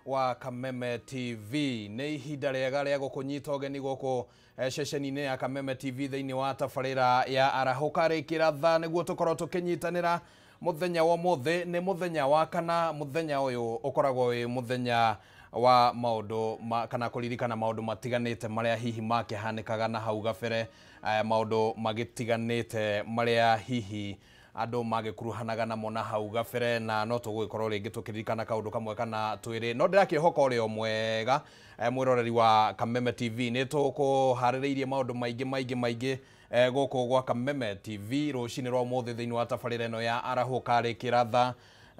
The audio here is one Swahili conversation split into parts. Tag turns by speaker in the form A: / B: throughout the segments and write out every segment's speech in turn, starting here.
A: wa Kameme TV nĩ ihinda rĩega rĩa gũkũnyita ũgeni gũkũ ceceni-inĩ ya Kameme TV thĩinĩ wa tabarĩra ya Arahũka Rĩkĩratha nĩguo tũkorwo tũkĩnyitanĩra mũthenya wa ũmũthĩ nĩ mũthenya wa kana mũthenya ũyũ ũkoragwo wĩ mũthenya wa maũndũ kana kũririkana maũndũ matiganĩte marĩa hihi makĩhanĩkaga na hau gabere maũndũ magĩtiganĩte marĩa hihi andũ magĩkuruhanaga namo na hau gabere na no tũgũgĩkorwo rĩngĩ tũkĩririkana kaũndũ kamwe kana twĩrĩ no ndĩrakĩhoka ũrĩ o mwega mwĩroreri wa Kameme TV nĩ tũkũharĩrĩirie maũndũ maingĩ gũkũ gwa Kameme TV rũcinĩ rwa ũmũthĩ thĩinĩ wa tabarĩra ĩno ya Arahũka Rĩkĩratha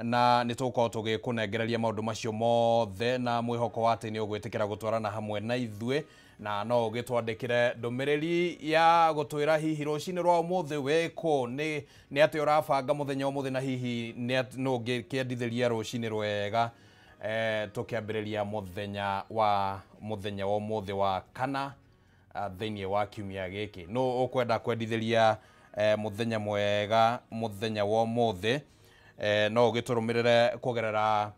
A: na nĩ tũgũkorwo tũgĩkũnengereria maũndũ macio mothe na mwĩhoko wa atĩ nĩ ũgwĩtĩkĩra gũtwarana hamwe na ithuĩ na no ũgĩtwandĩkĩre ndũmĩrĩri ya gũtwĩra hihi rũcinĩ rwa ũmũthĩ wĩkũ nĩ atĩ ũrabanga mũthenya wa ũmũthĩ na hihi no ũngĩkĩendithĩria rũcinĩ rwega tũkĩambĩrĩria mũthenya wa ũmũthĩ wa kana thĩinĩ wa kiumia gĩkĩ no ũkwenda kwendithĩria mũthenya mwega mũthenya wa ũmũthĩ no ũgĩtũrũmĩrĩre kũgerera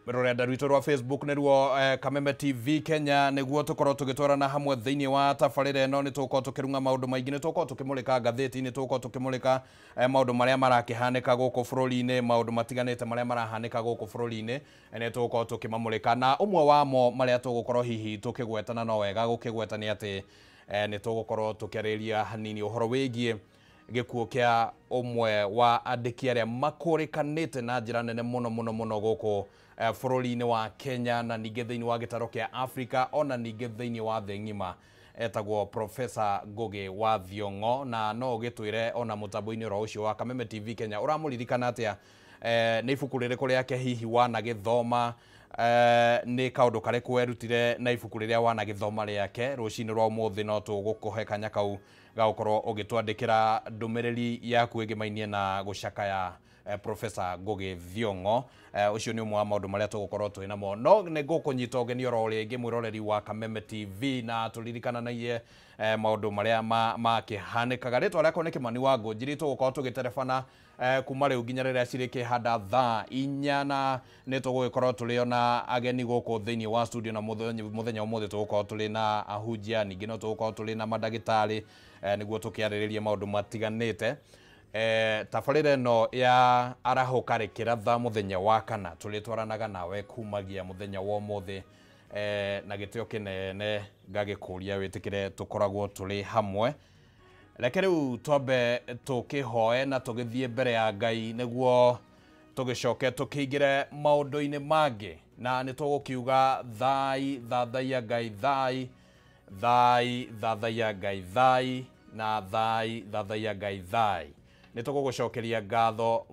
A: rũrenda rwitũ rwa Facebook nĩruo Kameme TV Kenya nĩguo tũkorwo tũgĩtwarana hamwe thĩinĩ wa tabarĩra ĩno nĩ tũgũkorwo tũkĩrunga maũndũ maingĩ nĩ tũgũkorwo tũkĩmũrĩka ngathĩti-inĩ tũgũkorwo tũkĩmũrĩka maũndũ marĩa marakĩhanĩka gũkũ bũrũri-inĩ maũndũ matiganĩte marĩa marahanĩka gũkũ bũrũri-inĩ nĩ tũgũkorwo tũkĩmamũrĩka na ũmwe wamo marĩa tũgũkorwo hihi tũkĩgwetana no wega gũkĩgweta nĩ atĩ nĩ tũgũkorwo tũkĩarĩria hanini ũhoro wĩgiĩ gĩkuũ kĩa ũmwe wa andĩki arĩa makũrĩkanĩte na njĩra nene mũno gũkũ bũrũri-inĩ wa Kenya na ningĩ thĩinĩ wa gĩtaro kĩa Africa ona ningĩ thĩinĩ wa thĩ ng'ima etagwo Professor Ngugi wa Thiong'o na no ũgĩtwĩre ona mũtambo-inĩ oro ũcio wa Kameme TV Kenya ũramũririkana atĩa nĩ ibuku rĩrĩkũ rĩake hihi wanagĩthoma nĩ kaũndũ karĩkũ werutire na ibuku rĩrĩa wanagĩthoma rĩake rũcinĩ rwa ũmũthĩ no tũgũkũhe kanya kau gagũkorwo ũgĩtwandĩkĩra ndũmĩrĩri yaku ĩgĩmainie na gũcakaya Professor Ngugi Thiong'o ũcio nĩ ũmwe wa maũndũ marĩa tũgũkorwo twĩ namo no nĩ ngũkũnyita ũgeni oro rĩngĩ mwĩroreri wa Kameme TV na tũririkananagie maũndũ marĩa makĩhanĩkaga rĩtwa rĩakwa nĩ Kĩmani wa Ngũnjiri tũgũkorwo tũgĩterebana kuma rĩu nginya rĩrĩa cirĩkĩhanda thaa 4 na nĩ tũgũgĩkorwo tũrĩ ona ageni gũkũ thĩinĩ wa studio na mũthenya ũmũthĩ tũgũkorwo tũrĩ na ahunjia ningĩ no tũgũkorwo tũrĩ na mandagĩtarĩ nĩguo tũkĩarĩrĩrie maũndũ matiganĩte tabarĩra ĩno ya Arahũka Rĩkĩratha mũthenya wa kana tũrĩtwaranaga nawe kumagia mũthenya wa ũmũthĩ na gĩtĩo kĩnene ngagĩkũria wĩtĩkĩre tũkoragwo tũrĩ hamwe reke rĩu twambe tũkĩhoe na tũgĩthiĩ mbere ya Ngai nĩguo tũgĩcoke tũkĩingĩre maũndũ-inĩ mangĩ na nĩ tũgũkiuga thai thathaia Ngai thai thathaia Ngai thai na thai thathaia Ngai thai nĩ tũgũgũcokeria ngatho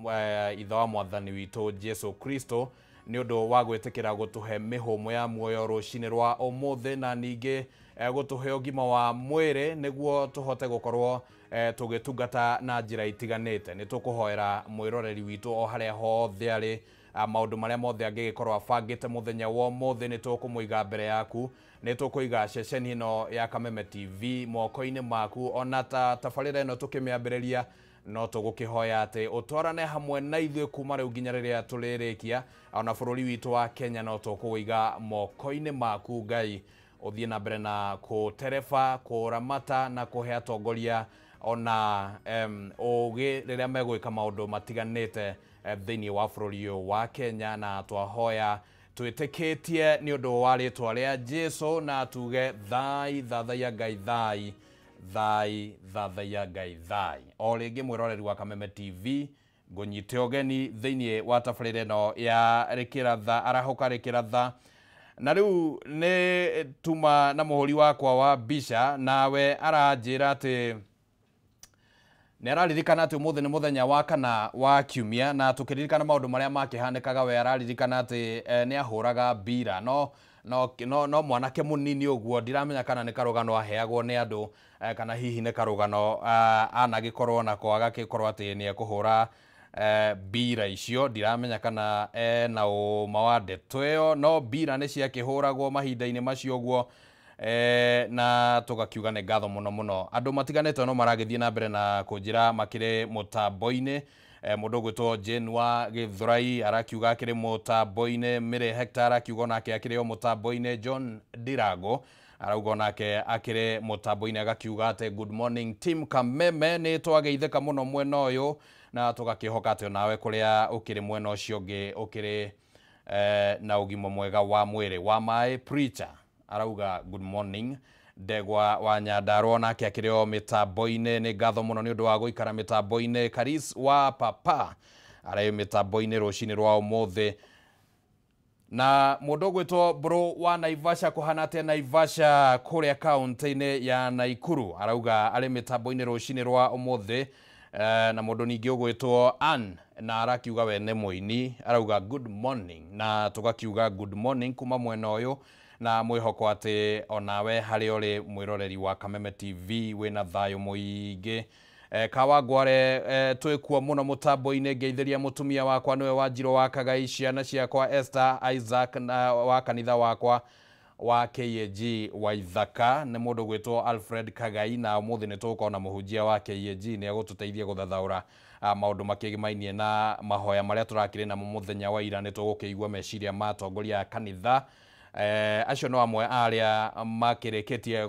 A: ithe wa mwathani witũ Jesu Kristo nĩ ũndũ wa gwĩtĩkĩra gũtũhe mĩhũmũ ya muoyo rũcinĩ rwa ũmũthĩ na ningĩ gũtũhe ũgima wa mwĩrĩ nĩguo tũhote gũkorwo tũgĩtungata na njĩra itiganĩte nĩ tũkũhoera mwĩroreri witũ o harĩa hothe arĩ maũndũ marĩa mothe angĩgĩkorwo abangĩte mũthenya wa ũmũthĩ nĩ tũkũmũiga mbere yaku nĩ tũkũiga ceceni ĩno ya Kameme TV moko-inĩ maku ona tabarĩra ĩno tũkĩmĩambĩrĩria no tũgũkĩhoya atĩ ũtwarane hamwe na ithuĩ kuma rĩu nginya rĩrĩa tũrĩrĩkia ona bũrũri witũ wa Kenya no tũkũwĩiga moko-inĩ maku Ngai ũthiĩ na mbere na kũtereba kũramata na kũhe atongoria ona ũgĩ rĩrĩa megwĩka maũndũ matiganĩte thĩinĩ wa bũrũri ũyũ wa Kenya na twahoya twĩtĩkĩtie nĩ ũndũ wa rĩtwa rĩa Jesu na tuge thai thathaia Ngai thai thathaia Ngai thai o rĩngĩ mwĩroreri wa Kameme TV ngũnyite ũgeni thĩinĩ wa tabarĩra ĩno ya Rĩkĩratha Arahũka Rĩkĩratha na rĩu nĩ tuma na mũhũri wakwa wa mbica nawe aranjĩra atĩ nĩ araririkana atĩ ũmũthĩ nĩ mũthenya wa kana wa kiumia na tũkĩririkana maũndũ marĩa makĩhanĩkaga we araririkana atĩ nĩ ahũraga mbira no mwanake mũnini ũguo ndiramenya kana nĩ karũgano aheagwo nĩ andũ kana hihi nĩ karũgano anagĩkorwo nako agagĩkorwo atĩ nĩ ekũhũra mbira icio ndiramenya kana na ũma wa ndeto ĩyo no mbira nĩ ciakĩhũragwo mahinda-inĩ macio ũguo na tũgakiuga nĩ ngatho mũno andũ matiganĩte no maragĩthiĩ na mbere na kũnjĩra makĩrĩ mũtambo-inĩ mundu gwitwo Jane wa Githurai arakiuga akiri mutambo-ini, Mire Hector arakiuga nake akiri o mutambo-ini, John Dirago arauga nake akiri mutambo-ini agakiuga ate good morning team Kameme, ni twageitheka muno mwena uyu na tugakihoka ati nawe kuria ukiri mwena ucio ungi ukiri na ugima mwega wa mwiri. Wa mai preacher arauga good morning. Ndegwa wa Nyandarua nake akiri o mitambo-ini, ni ngatho muno ni undu wa guikara mitambo-ini. Karis wa Papa arayo mitambo-ini rucini rwa umuthi. Na mundu gwitwo bro wa Naivasha kuhana atia Naivasha kuria kaunti-ini ya Naikuru arauga ari mitambo-ini rucini rwa umuthi. Na mundu ningi ugwitwo Ann na arakiuga we ne muini arauga good morning, na tugakiuga good morning kuma mwena uyu na mwihoko ati onawe hari uri mwiroreri wa Kameme TV wina thayo muingi. Kawangware twikuo muno mutambo-ini ngeithiria mutumia wakwa niwe Wanjiro wa Kagai, ciana ciakwa Esther, Isaac na wa kanitha wakwa wa KAG wa Ithaka, ni mundu gwitwo Alfred Kagai, na umuthi ni tukona muhunjia wa KAG ni agututeithia guthathaura maundu makigimainie na mahoya maria turakiri na muthenya wa ira. Ni tugukiigua meciria ma atongoria a kanitha acio no amwe aria makireketie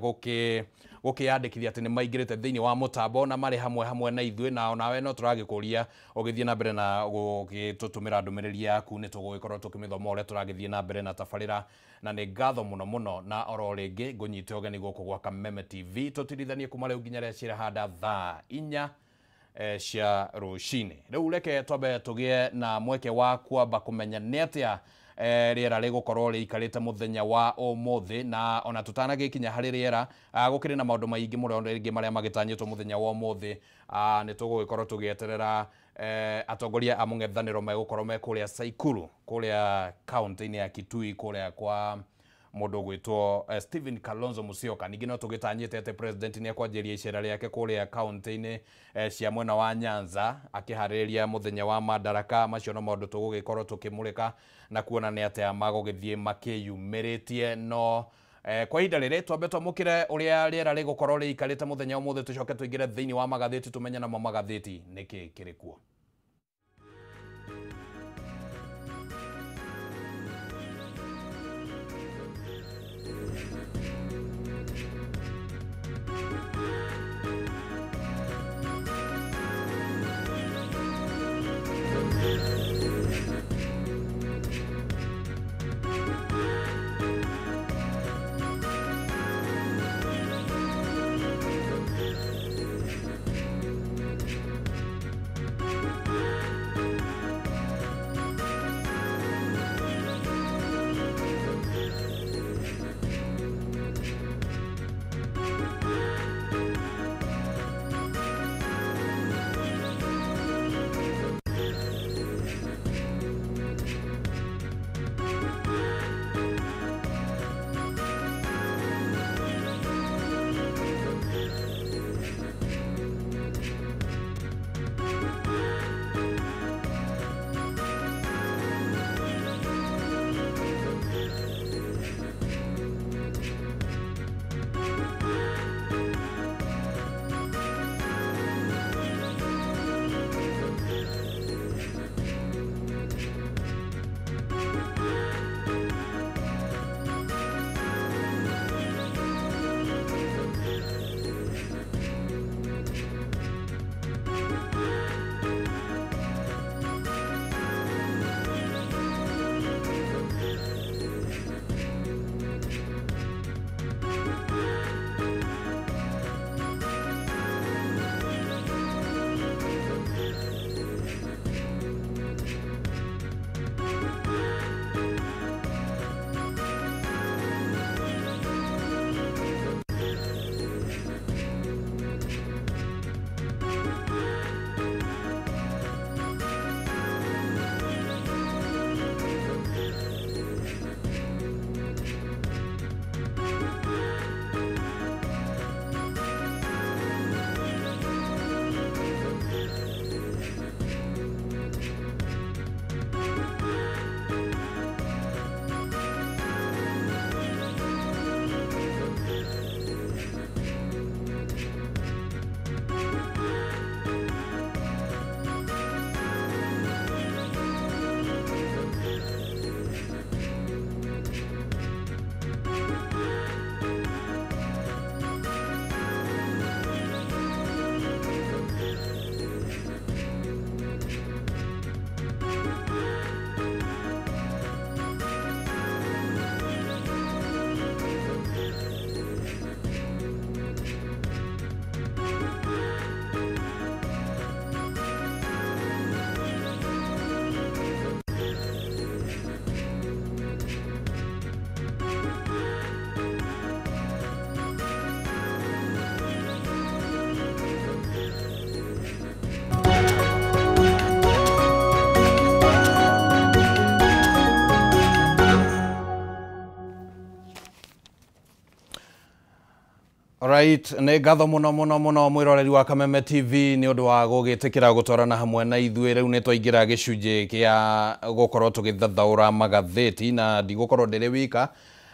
A: gukiyandikithia ati ni maingirite thiini wa mutambo na mari hamwe na ithue, na nawe no turagikuria ugithie na mbere na gugitutumira ndumiriri yaku ni tugugikorwo tukimithoma uria turagithie na mbere na tabarira, na ni ngatho muno na oro ringi ngunyite ugeni guku gwa Kameme TV tutirithanie kuma riu nginya ria cira handa thaa 4 cia rucini. Riu reke twambe tugie na mweke wa kwamba kumenya ni atia riera rigukorwo riikarite muthenya wa umuthi, na ona tutanagikinya hari riera gukiri na maundu maingi muno ringi maria magitanyitwo muthenya wa umuthi. Ni tugugikorwo tugieterera atongoria a mung'ethaniro megukorwo me kuria Saikuru kuria kaunti-ini ya Kitui kuria kwa mundu gwitwo Stephen Kalonzo Musyoka. Ningi no tugitanyite ate president ni akwanjiria icera riake kuria kaunti-ini cia mwena wa Nyanza akihariria muthenya wa Madaraka. Macio no maundu tugugikorwo tukimurika na kuona ni atia magugithie makiyumiritie. No kwa ihinda riri twambe twamukire uria riera rigukorwo riikarite muthenya umuthi, tucoke tuingire thiini wa magatheti tumenye na magatheti niki kiri kuo. Alright, nĩ ngatho mũno mwĩroreri wa Kameme TV nĩ ũndũ wa gũgĩtĩkĩra gũtwarana hamwe na ithuĩ. Rĩu nĩ twaingĩra gĩcunjĩ kĩa gũkorwo tũgĩthathaũra magathĩti, na ndigũkorwo ndĩrĩ wika.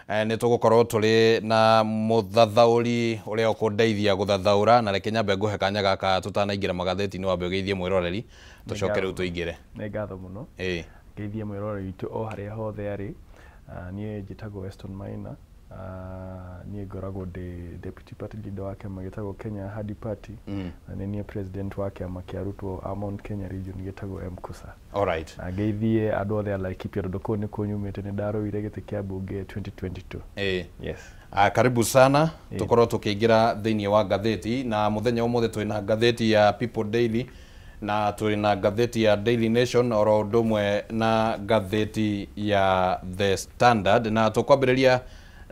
A: Nĩ tũgũkorwo tũrĩ na mũthathaũri ũrĩa ũkũndeithia gũthathaũra, na reke nyambe ngũhe kanya gaka tũtanaingĩra magathĩti-inĩ wambe ũgeithie mwĩroreri tũcoke rĩu tũingĩre.
B: Nĩ ngatho mũno. Ngeithie mwĩroreri witũ o harĩa hothe arĩ. Niĩ njĩtagwo Weston Maina. Niĩ ngoragwo ndĩ deputy party leader wa kĩama gĩtagwo Kenya Hadi Party, na nĩ niĩ president wa kĩama kĩa arutwo a Mount Kenya region gĩtagwo MKUSA.
A: Alright.
B: Na ngeithie andũ othe a Laikipia tondũ kũu nĩkuo nyumĩte, nĩ ndarũire gĩtĩ kĩa mbunge 2022.
A: Yes. Karibu sana. Tukorwo tukĩingĩra thĩinĩ wa ngathĩti, na mũthenya ũmũthĩ twĩ na ngathĩti ya People Daily na tũrĩ na ngathĩti ya Daily Nation oro ũndũ ũmwe na ngathĩti ya The Standard, na tũkwambĩrĩria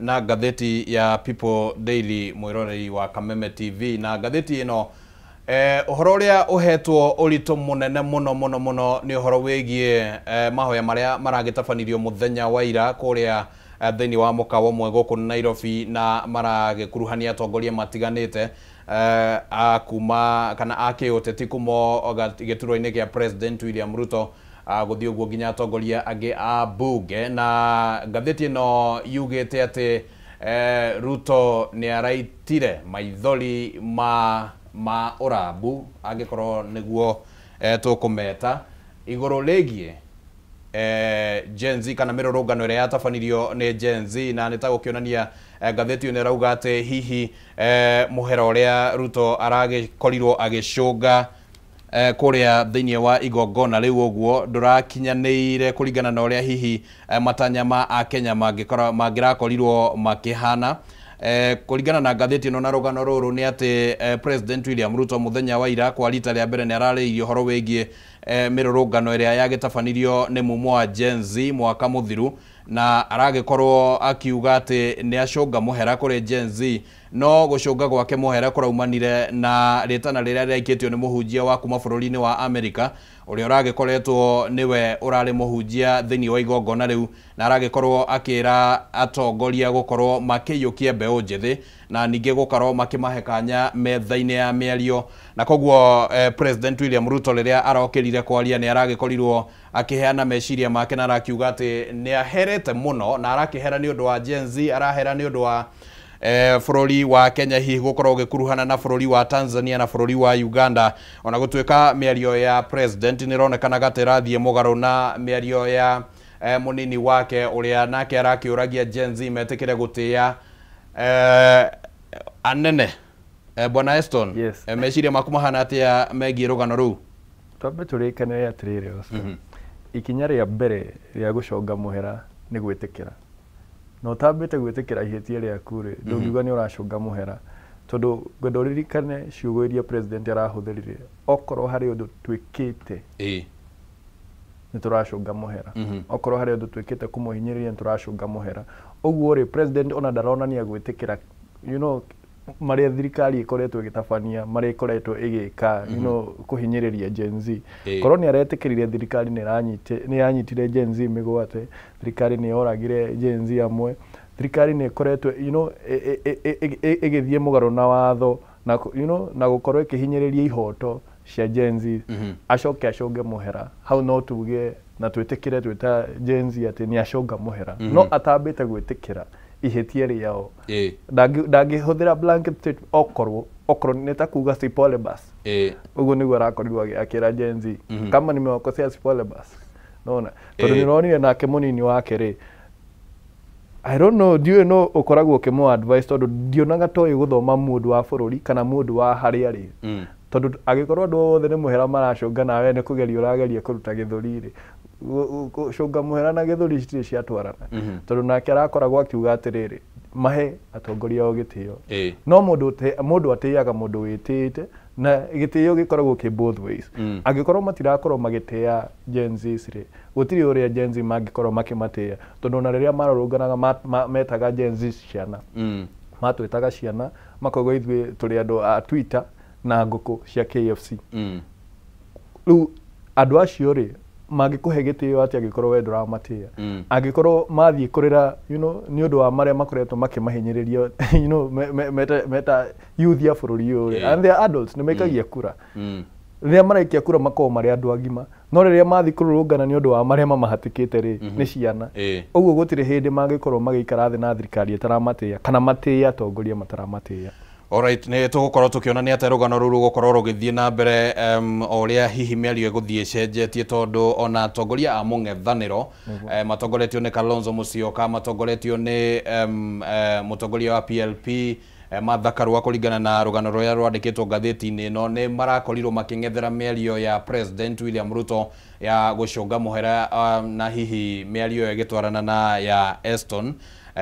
A: na ngathĩti ya People Daily mwĩroreri wa Kameme TV. Na ngathĩti ĩno ũhoro ũrĩa ũhetwo ũritũ mũnene mũno nĩ ũhoro wĩgiĩ mahoya marĩa maragĩtabanirio mũthenya wa ira kũrĩa thĩinĩ wa mũkawa ũmwe gũkũ Nairobi, na maragĩkuruhania atongoria matiganĩte akuma kana akĩũteti kuma gĩturwa-inĩ gĩa President William Ruto gũthiĩ ũguo nginya atongoria angĩ a bunge. Na ngathĩti ĩno yugĩte atĩ Ruto nĩ araitire maithori ma ũrambu, angĩkorwo nĩguo tũkũmeta, igũrũ rĩgiĩ Gen Z kana mĩrũrũngano ĩrĩa yatabanirio nĩ Gen Z. Na nĩ ta gũkĩonania ngathĩti ĩno ĩrauga atĩ hihi mũhera ũrĩa Ruto aragĩkorirwo agĩcũnga kũrĩa thĩinĩ wa igongona rĩu ũguo ndũrakinyanĩire kũringana na ũrĩa hihi matanya ma Akenya mangĩrakorirwo makĩhana. Kũringana na ngathĩti ĩno na rũgano rũrũ nĩ atĩ President William Ruto mũthenya wa ira kwa rita rĩa mbere nĩ ararĩirie ũhoro wĩgiĩ mĩrũrũngano ĩrĩa yagĩtabanĩrio nĩ mumo wa Gen Z mwaka mũthiru, na aragĩkorwo akiuga atĩ nĩ acũnga mũhera kũrĩ Gen Z, no gũcũnga gwake mũhera kũraumanire na rĩtana rĩrĩa rĩaikĩtio nĩ mũhunjia wa kuma bũrũri-inĩ wa Amerika ũrĩa ũragĩkoretwo nĩwe ũrarĩ mũhunjia thĩinĩ wa igongona rĩu, na aragĩkorwo akĩra atongoria gũkorwo makĩiyũkia mbeũ njĩthĩ na ningĩ gũkorwo makĩmahe kanya metha-inĩ ya mĩario. Na koguo President William Ruto rĩrĩa arokĩrire kwaria nĩ aragĩkorirwo akĩheana meciria make, na arakiuga atĩ nĩ aherete mũno na arakĩhera nĩ ũndũ wa Gen Z, arahera nĩ ũndũ wa bũrũri wa Kenya hihi gũkorwo gĩkuruhana na bũrũri wa Tanzania na bũrũri wa Uganda. Ona gũtuĩka mĩario ya president nĩ ĩronekana gatĩ rathiĩ mũgarũ na mĩario ya mũnini wake ũrĩa nake arakĩũragia Gen Z metĩkĩre gũtĩa anene. Bwana Weston,
B: yes.
A: Meciria maku mahana atĩa megiĩ rũgano rũu?
B: Twambe tũrĩkanĩre atĩrĩrĩ Oscar. Ikinya rĩa mbere rĩa gũconga mũhera nĩ gwĩtĩkĩra. No tambĩte gwĩtĩkĩra ihĩtia rĩaku rĩ, ndũngiuga nĩ ũracũnga mũhera, tondũ ngwenda ũririkane ciugo iria president arahũthĩrire, okorwo harĩ ũndũ twĩkĩte nĩ tũracũnga mũhera, okorwo harĩ ũndũ twĩkĩte kũmũhinyĩrĩria nĩ tũracũnga mũhera. Ũguo rĩ president ona ndaronania gwĩtĩkĩra, you know, marĩa thirikari ĩkoretwo ĩgĩtabania, marĩa ĩkoretwo ĩgĩka, you know, kũhinyĩrĩria Gen Z. Korwo nĩ aretĩkĩrire thirikari nĩ yanyitire Gen Z mĩgwate, thirikari nĩ yoragire Gen Z amwe, thirikari nĩ ĩkoretwo, you know, ĩgĩthiĩ mũgarũ na watho, na you know, na gũkorwo ĩkĩhinyĩrĩria ihoto cia Gen Z, acoke acũnge mũhera. Hau no tuge na twĩtĩkĩre twĩta Gen Z atĩ nĩ acũnga mũhera, no atambĩte gwĩtĩkĩra ihĩtia rĩao. Ndangĩhũthĩra blanket state okorwo nĩ ta kuga sipole bas. Ũguo nĩguo arakorirwo akĩra Gen Z kama nimewakosea sipole bas. Naona tondũ nĩ ũronire nake mũnini wake rĩ, I don't know, ndiũĩ no ũkoragwo ũkĩmũ advice tondũ ndionaga toĩ gũthoma mũndũ wa bũrũri kana mũndũ wa harĩa rĩ. Tondũ agĩkorwo andũ othe nĩ mũhera maracũnga nawe nĩ kũgeria ũrageria kũruta gĩthũri rĩ, gũcũnga mũhera na gĩthũri citirĩ ciatwarana. Tondũ nake arakoragwo akiuga atĩrĩrĩ, mahe atongoria o gĩtĩo. No mũndũ atĩaga mũndũ wĩtĩĩte, na gĩtĩo gĩkoragwo kĩ both ways. Angĩkorwo matirakorwo magĩtĩa Gen Z rĩ, gũtirĩ ũrĩa Gen Z mangĩkorwo makĩmatĩa, tondũ ona rĩrĩa marũrũnganaga metaga Gen Z ciana, matwĩtaga ciana, makoigwo ithuĩ tũrĩ andũ a Twitter na ngũkũ cia KFC. Rĩu andũ acio rĩ, mangĩkũhe gĩtĩo atĩ angĩkorwo we ndũramatia angĩkorwo mathiĩ kũrĩra nĩ ũndũ wa marĩa makoretwo makĩmahinyĩrĩria meta youth ya bũrũri ũyũ and they are adults nĩ maikagia kura rĩrĩa maraikia kura makorwo marĩ andũ agima no rĩrĩa mathiĩ kũrũrũngana nĩ ũndũ wa marĩa mamahatĩkĩte rĩ nĩ ciana ũguo gũtirĩ hĩndĩ mangĩkorwo magĩikara thĩ na thirikari ĩtaramatĩĩa kana matĩĩa atongoria mataramatĩĩa.
A: Alright, nĩ tũgũkorwo tũkĩona nĩ atĩ rũgano rũrũ gũkorwo rũgĩthiĩ na mbere o ũrĩa hihi mĩario ĩgũthiĩ ĩcenjetie tondũ ona atongoria a mũng'ethanĩro matongoretio nĩ Kalonzo Musyoka, matongoretio nĩ mũtongoria wa PLP Martha Karua kũringana na rũgano rũrĩa rwandĩkĩtwo ngathĩti-inĩ ĩno nĩ marakorirwo makĩng'ethera mĩario ya President William Ruto ya gũcũnga mũhera na hihi mĩario ĩgĩtwarana na ya Eston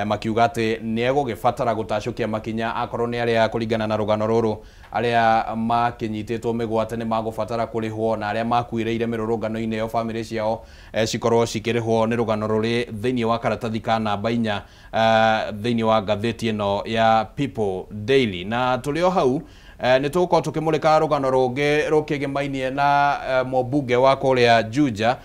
A: makiuga atĩ nĩ egũgĩbatara gũtacũkia makinya akorwo nĩ arĩa kũringana na rũgano rũrũ arĩa makĩnyitĩtwo mĩgwate nĩ magũbatara kũrĩhwo na arĩa makuĩrĩire mĩrũrũngano-inĩ ĩyo bamĩrĩ ciao cikorwo cikĩrĩhwo nĩ rũgano rũrĩ thĩinĩ wa karatathi ka namba 4 thĩinĩ wa ngathĩti ĩno ya People Daily. Na tũrĩ o hau nĩ tũgũkorwo tũkĩmũrĩka rũgano rũngĩ rũkĩgemainie na mũmbunge wa kũrĩa Juja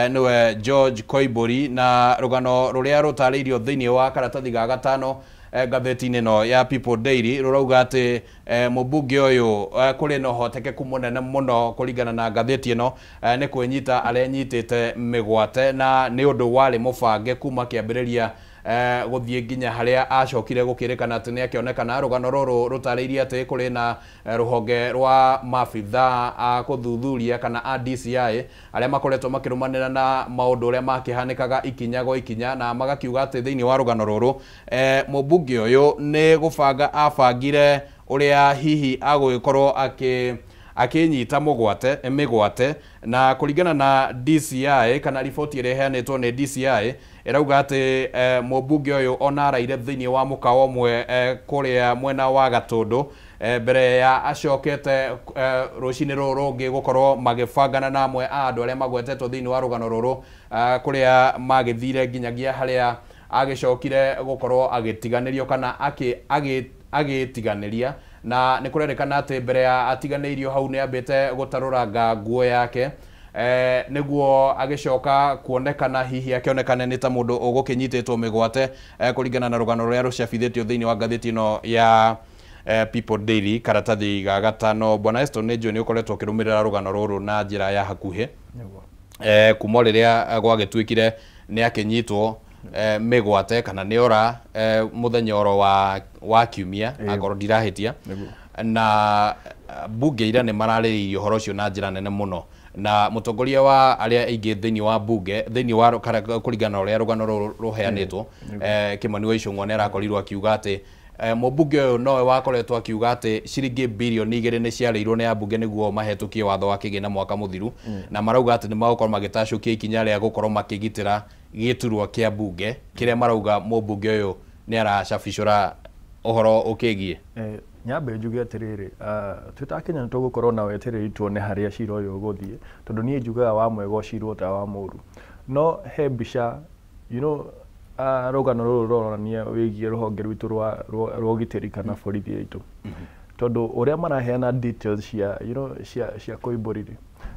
A: niwe George Koimburi na rũgano rũrĩa rũtarĩirio thĩinĩ wa karatathi ga gatano ngathĩti-inĩ ĩno ya People Daily rũrauga atĩ mũmbunge ũyũ kũrĩ na ũhotekeku mũnene mũno kũringana na ngathĩti ĩno nĩ kwĩnyita arenyitĩte mĩgwate na nĩ ũndũ warĩ mũbange kuma kĩambĩrĩria gũthiĩ nginya harĩa acokire gũkĩrĩkana atĩ nĩ akĩonekana. Rũgano rũrũ rũtarĩirie atĩ kũrĩ na rũhonge rwa mabitha a kũthuthuria kana a DCI arĩa makoretwo makĩrũmanĩra na maũndũ ũrĩa makĩhanĩkaga ikinya gwa ikinya na magakiuga atĩ thĩinĩ wa rũgano rũrũ mũmbunge ũyũ nĩ gũbanga abangire ũrĩa hihi agũgĩkorwo akĩnyita mĩgwate na kũringana na DCI kana riboti ĩrĩa ĩheanĩtwo nĩ DCI ĩrauga atĩ mũmbunge ũyũ ona araire thĩinĩ wa mũkawa ũmwe kũrĩa mwena wa Gatũndũ mbere ya acokete rũcinĩ rũrũ rũngĩ gũkorwo magĩbangana na amwe a andũ arĩa magwetetwo thĩinĩ wa rũgano rũrũ kũrĩa magĩthire nginyagia harĩa agĩcokire gũkorwo agĩtiganĩrio kana agĩtiganĩria na nĩ kũrerĩkana atĩ mbere ya atiganĩirio hau nĩ ambĩte gũtarũranga nguo yake nĩguo agĩcoka kuonekana hihi akĩonekana nĩ ta mũndũ ũgũkĩnyitĩtwo mĩgwate kũringana na rũgano rũrĩa rũcabithĩtio thĩinĩ wa ngathĩti ĩno ya People Daily karatathi ga gatano. Bwana Eston nĩ ũkoretwo ũkĩrũmĩrĩra rũgano rũrũ na njĩra ya hakuhĩ kuma rĩrĩa gwagĩtuĩkire nĩ akĩnyitwo mĩgwate kana nĩ ora mũthenya oro wa kiumia angorwo ndirahĩtia na mbunge ira nĩ mararĩrĩirie ũhoro ũcio na njĩra nene mũno na mũtongoria wa arĩa aingĩ thĩinĩ wa mbunge thĩinĩ wa kũringana ũrĩa rũgano rũrũ rũheanĩtwo Kimani wa Icũng'wa nĩ arakorirwo akiuga atĩ mũmbunge ũyũ nowe wakoretwo akiuga atĩ ciringi birioni 2 nĩ ciarĩirwo nĩ ambunge nĩguo mahetũkie watho wa kĩgĩna mwaka mũthiru na marauga atĩ nĩ magũkorwo magĩtacũkia ikinya rĩa gũkorwo makĩgitĩra gĩturwa kĩa mbunge kĩrĩa marauga mũmbunge ũyũ nĩ aracabicũra ũhoro ũkĩgiĩ.
B: Nyambe njuge atĩrĩrĩ tũtakenya nĩ tũgũkorwo na wetereri tuone harĩa cira ũyũ ũgũthiĩ tondũ niĩ njugaga wa mwega ũcirwo ta wa mũru no he mbica rũgano rũrũ rũronania wĩgiĩ rũhonge rwitũ rwa ũgitĩri kana borithi aitũ tondũ ũrĩa maraheana details cia Koimburi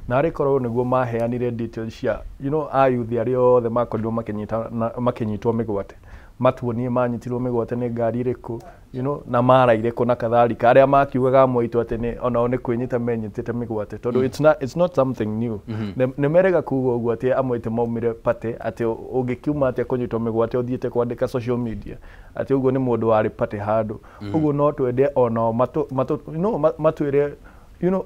B: na arĩkorwo nĩguo maheanire details cia ayuthi arĩa othe makorirwo makĩnyitwo mĩgwate matuonie manyitirwo mĩgwate nĩ ngari ĩrĩkũ na mara irĩkũ na katharika arĩa makiugaga moitwo atĩ onao nĩ kwĩnyita menyitĩte mĩgwate tondũ it's not something new nĩ merega kuuga ũguo atĩ amwe atĩ maumire pate atĩ ũngĩkiuma atĩ kũnyitwo mĩgwate ũthiĩte kwandĩka social media atĩ ũguo nĩ mũndũ warĩ pate handũ ũguo no twende onao matwĩre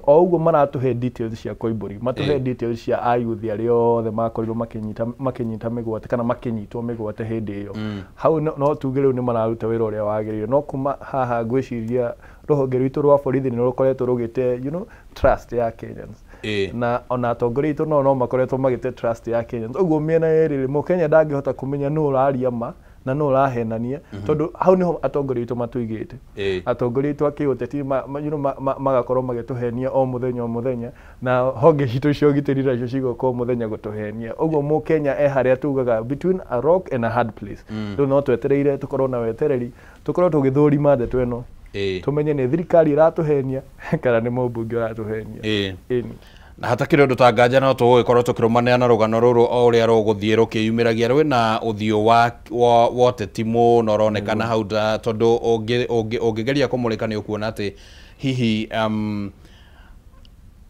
B: o ũguo maratũhe details cia Koimburi matũhe details cia ayuthi arĩa othe makorirwo makĩnyita mĩgwate kana makĩnyitwo mĩgwate hĩndĩ ĩyo hau no tuge rĩu nĩ mararuta wĩra ũrĩa wagĩrĩire no kuma haha ngwĩciria rũhonge rwitũ rwa borithi nĩ rũkoretwo rũgĩte trust ya Kenyans na ona atongoria aitũ no makoretwo magĩte trust ya Kenyans ũguo mĩena yerĩ mũkenya ndangĩhota kũmenya nũ ũraria ma na no rahenania tondu hau niho atongoria itu matuigite atongoria itu akiuteti magakorwo magituhenia o muthenya na honge citu cio gitirira cio cigoka o muthenya gutuhenia uguo mu Kenya haria tugaga between a rock and a hard place no twetereire tukorwo na wetereri tukorwo tugithurima ndeto eno tumenye ni thirikari iratuhenia kana ni mũmbunge uratuhenia
A: na hatakire undu ta nganja no tugugikorwo tukirumania na rugano ruru o uria ruguthie rukiyumiragia rwi na uthio wa woteti muno ronekana hau tondu ungigeria kumulika ni ukuona ati hihi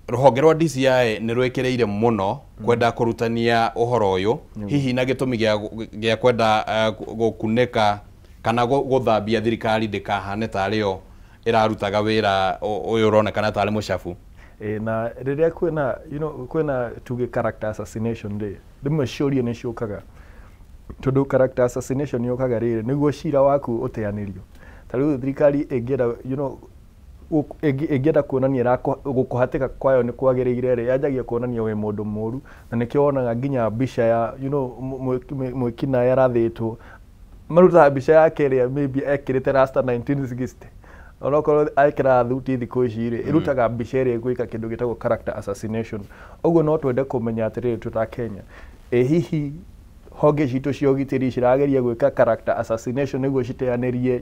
A: ruhonge rwa DCI ni rwekireire muno kwenda kurutania uhoro uyu hihi na gitumi gia kwenda gukuneka kana guthambia thirikari ndikahane tario irarutaga wira uyu uronekana tari mucabu.
B: Na riria kwina kwina tuge character assassination day rimwe ciuria ni ciukaga tondu character assassination yukaga riri niguo cira waku uteanirio tariu thirikari ingienda ingienda kuonania gukuhatika kwayo ni kwagiriire ri yanjagia kuonania we mundu muru na nikio wonaga nginya mbica ya mwikina yarathitwo maruta mbica yake ria maybe ekirite rasta 1960 onokorwo aikira thuti thiku ici ri irutaga mbica ria gwika kindu gitagwo character assassination uguo no twende kumenya atiriri tuta Kenya hihi honge citu cia ugitiri cirageria gwika character assassination niguo citeanirie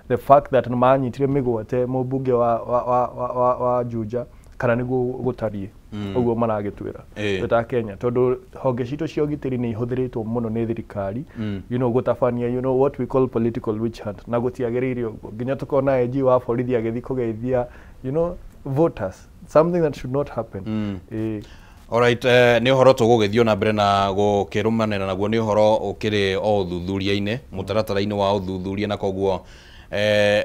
B: the fact that manyitire migwate mubunge wa Juja kana niguo gutarie uguo maragitwira tuta Kenya tondu honge citu cia ugitiri ni ihuthiritwo muno ni thirikari gutafania what we call political witch hunt na gutiagiririo nginya tukona AG wa borithi agithi kugeithia voters, something that should not happen.
A: Alright, ni uhoro tugugithio na mbere na gukirumanira naguo ni uhoro ukiri o uthuthuria-ini mutaratara-ini wa uthuthuria na koguo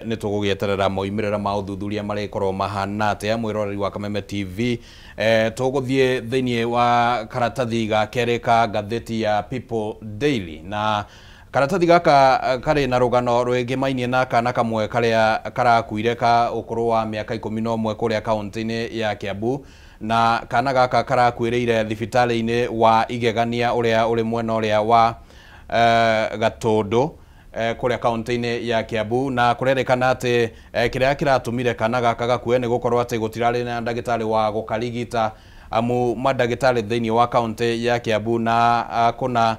A: ni tugugieterera moimirira ma uthuthuria mari korwo mahana atia mwiroreri wa Kameme TV tuguthie thiini wa karatathi ga kereka gatheti ya People Daily na karatathi gaka kari na rugano rwigimainie na kana kamwe karia karakuire ka ukuru wa miaka 11 kuria kaunti-ini ya Kiambu na kana gaka karakuireire thibitari-ini wa Igegania uria uri mwena uria wa Gatundu kuria kaunti-ini ya Kiambu na kurerekana ati kiria kiratumire kana gaka gakue ni gukorwo ati gutirari na ndagitari wa gukarigita amu madagitari thiini wa kaunti ya Kiambu na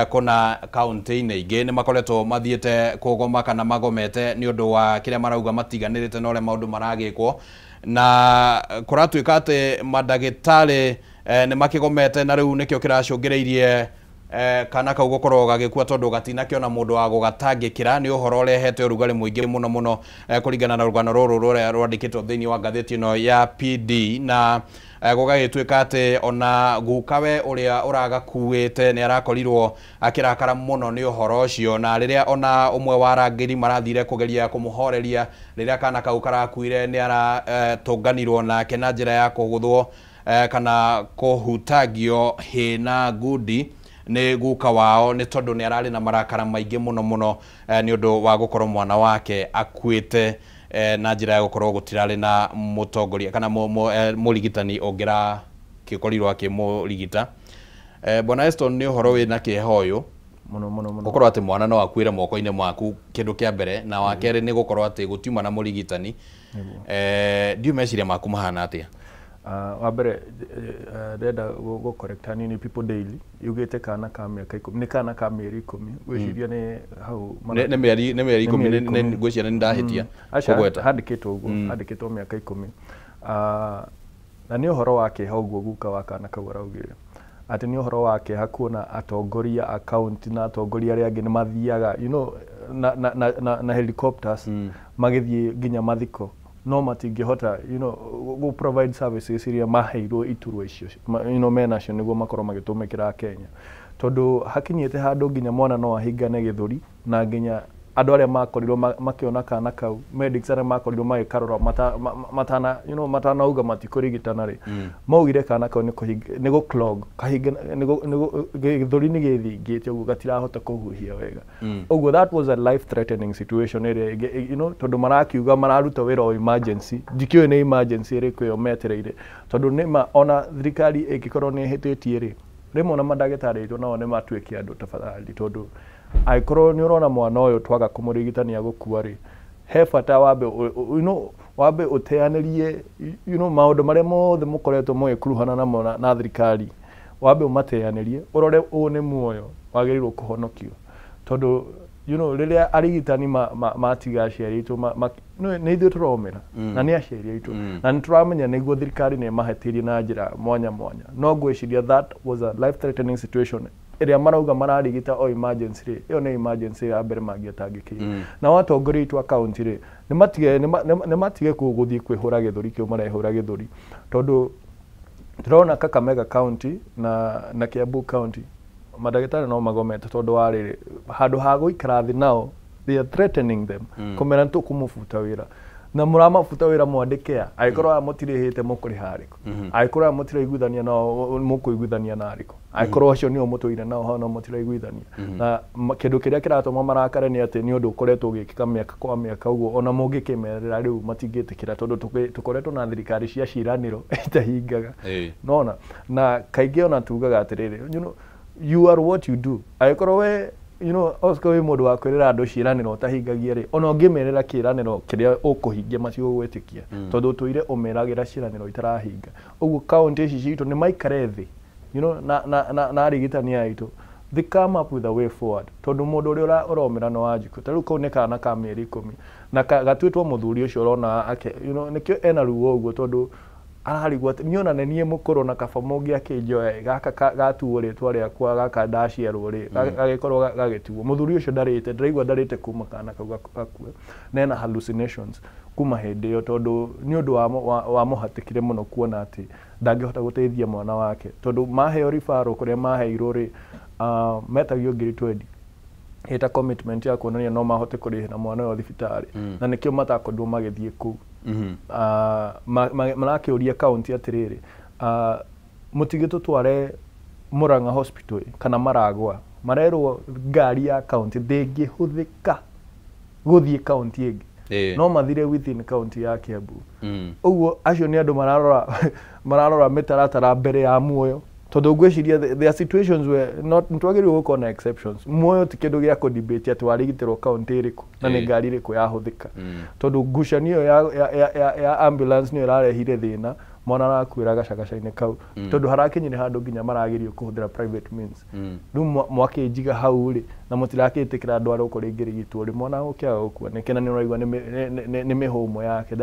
A: kuna kaunti-ini ingi ni makoretwo mathiete kugoma kana magomete ni undu wa kiria marauga matiganirite na uria maundu maragikwo na kuratuika ati madagitari ni makigomete na riu nikio kiracungireirie kana kau gukorwo gagikua tondu gatina kiona mundu wa gugatangikira ni uhoro urehete urugari muingi muno kuringana na rugano ruru ruria rwandikitwo thiini wa gatheti no ya PD na gugagituika ati ona gukawe uria uragakuite ni arakorirwo akirakara muno ni uhoro ucio na riria ona umwe wa rangiri marathire kugeria kumuhoreria riria kana kau karakuire ni aratunganirwo nake na njira ya kuguthwo kana kuhutagio hina ngudi ni guka wao ni tondu ni arari na marakara maingi muno ni undu wa gukorwo mwana wake akuite na njira ya gukorwo gutirari na mutongoria kana murigitani ongira kikorirwo akimurigita Bwana Eston ni uhoro wina kieho uyu
B: muno
A: gukorwo ati mwana no akuire moko-ini maku kindu kia mbere na wa keri ni gukorwo ati gutiuma na murigitani ndiu meciria maku mahana atia
B: wa mbere ndenda go correct hanini People Daily yugite kana ka miaka 10 ni kana ka mieri 10 gwiciria ni hau
A: ni mieri 10 ni gwiciria ni ndahitia
B: kugweta handikitwo uguo handikitwo miaka 10 na ni uhoro wake hau uguo guka wa kana kau araugire ati ni uhoro wake hakuona atongoria account na atongoria aria angi ni mathiaga na helicopters magithie nginya mathiko no matingihota go provide services iria maheirwo iturwa icio menacio niguo makorwo magitumikira Kenya tondu hakinyite handu nginya mwana no ahingane githuri na nginya andu aria makorirwo makiona kana kau medics aria makorirwo magikarora matana matanauga matikurigitana ri maugire kana kau ni go clog kahinga githuri ni githingite uguo gatirahota kuhuhia wega uguo that was a life threatening situation area tondu marakiuga mararuta wira o emergency ndikiwe ni emergency iri kwiyo metereire tondu nima ona thirikari ikikorwo ni hititie ri rimwe na mandagitari itu nao ni matuikia andu tafadhali tondu aikorwo ni urona mwana uyu twaga kumurigitania gukua ri he bata wambe uteanirie maundu maria mothe mukoretwo mugikuruhana namo na thirikari wambe umateanirie urore u ni muoyo wagirirwo kuhonokio tondu you know riria arigitani matiga aciari itu nä ithuä tå romera na nä aciari aitå na nä tå ramenya nä guo thirikari nä mahetirie na njä mwanya mwanya no ngwä ciria that was a life threatening situation ĩrĩa marauga mararigita o emergency rĩ ĩyo nĩ emergency ya mbere mangĩatangĩkĩire na watongoria itũ akaunti rĩ nĩ matige gũthiĩ kwĩhũra gĩthũri kĩu marehũra gĩthũri tondũ tũrona Kakamega County na Kiambu County madagĩtarĩ no magomete tondũ wa rĩrĩ handũ ha gũikara thĩ nao they are threatening them kũmera tũkũmũbuta wĩra na mũramabuta wĩra mwandĩke angĩkorwo mũtirĩhĩte mũkũrĩha rĩkũ angĩkorwo mũtiraiguithania nao mũkũiguithania na rĩkũ angĩkorwo acio nĩo mũtũire nao hano mũtiraiguithania na kĩndũ kĩrĩa kĩratũma marakare nĩ atĩ nĩ ũndũ ũkoretwo ũgĩkĩka mĩaka kwa mĩaka ũguo ona mũngĩkĩmerera rĩu matingĩtĩkĩra tondũ tũkoretwo na thirikari cia ciranĩro itahingaga nona na kaingĩ ona tugaga atĩrĩrĩ you know you are what you do angĩkorwo we you know Oscar we mũndũ wa kwĩrĩra andũ ciĩranĩro ũtahingagia rĩ ona ũngĩmerera kĩĩranĩro kĩrĩa ũkũhingia macio ũgwĩtĩkia tondũ ũtũire ũmeragĩra ciĩranĩro itarahinga ũguo kaunti ici citũ nĩ maikare thĩ you know na arigitani aitũ they come up with a way forward tondũ mũndũ ũrĩa ũromera no wanjikũ ta rĩu kau nĩ kana ka mĩeri 10 na gatuĩtwo mũthuri ũcio ũrona you know nĩkĩo ena ruo ũguo tondũ ararigwo atĩ niona nĩ niĩ mũkũrũ na kaba mũngĩ akĩnjoya gaka gatuo rĩtwa rĩakwa gaka ndaciarwo rĩ gagĩkorwo gagĩtuo mũthuri ũcio ndarĩte ndĩraigua ndarĩte kuma kana kau gakue na ena hallucinations kuma hĩndĩ ĩyo tondũ nĩ ũndũ wa mũhatĩkire mũno kuona atĩ ndangĩhota gũteithia mwana wake tondũ maheo referral kũrĩa maheirwo rĩ metagio ngiri 20 ĩta commitment ya kuonania no mahote kũrĩhĩra mwana ũyũ thibitarĩ na nĩkĩo matakorirwo magĩthiĩ kũu marakĩũria kaunti atĩrĩrĩ mũtigĩ tũtware Murang'a hospital kana Maragwa marerwo ngari ya kaunti ndĩngĩhũthĩka gũthiĩ kaunti ĩngĩ no mathire within kaunti ya Kiambu ũguo acio nĩ andũ mararora mĩtaratara mbere ya muoyo tondũ ngwĩciria there are situations where nĩtwagĩrĩirwo gũkorwo na exceptions muoyo ti kĩndũ gĩa kũdebate atĩ warigitĩrwo kaunti ĩrĩkũ na nĩ ngari ĩrĩkũ yahũthĩka tondũ ngucanio ya ambulance nĩyo ĩrarehire thĩna mwana arakuĩra gacagaca-inĩ kau tondũ harakinyire handũ nginya maragĩrio kũhũthĩra private means rĩu mwakĩnjiga hau rĩ na mũtirakĩtĩkĩra andũ arĩa ũkũrĩngĩrigitwo rĩ mwana gũkĩaga gũkua nĩkĩ na nĩũraigua nĩ mĩhũmũ yake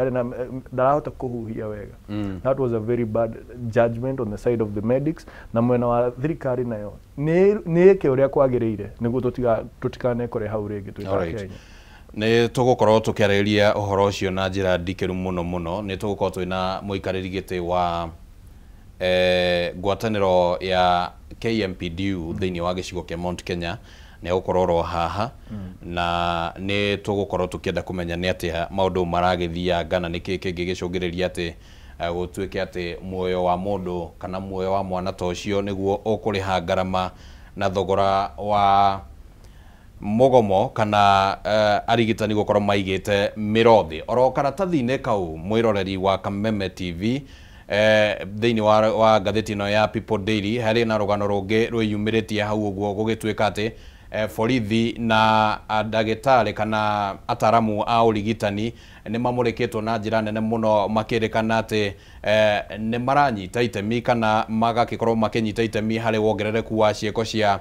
B: ndarahota kũhuhia wega that was a very bad judgment on the side of the medics na mwena wa thirikari nayo nĩ ĩke ũrĩa kwagĩrĩire nĩguo tũtikanekore hau rĩngĩ twĩ Kenya
A: nĩ tũgũkorwo tũkĩarĩrĩria ũhoro ũcio na njĩra ndikĩru mũno nĩ tũgũkorwo twĩna mũikarĩri gĩtĩ wa ngwatanĩro ya KMPDU thĩinĩ wa gĩcigo kĩa Mount Kenya nĩ agũkorwo ro haha na nĩ tũgũkorwo tũkĩenda kũmenya nĩ atĩa maũndũ maragĩthianga na nĩkĩ kĩngĩ gĩcũngĩrĩria atĩ gũtuĩke atĩ muoyo wa mũndũ kana muoyo wa mwana ta ũcio nĩguo ũkũrĩha ngarama na thogora wa mogomo kana arigitani gũkorwo maigĩte mĩrothi oro karatathi-inĩ kau mwĩroreri wa Kameme TV thĩinĩ wa ngathĩti ĩno ya People Daily harĩ na rũgano rũngĩ rwĩyumĩrĩtie hau ũguo gũgĩtuĩka atĩ borithi na ndagĩtarĩ kana ataramu a ũrigitani nĩ mamũrĩkĩtwo na njĩra nene mũno makĩrĩkana atĩ nĩ maranyita itemi kana magagĩkorwo makĩnyita itemi harĩ wongerereku wa ciĩko cia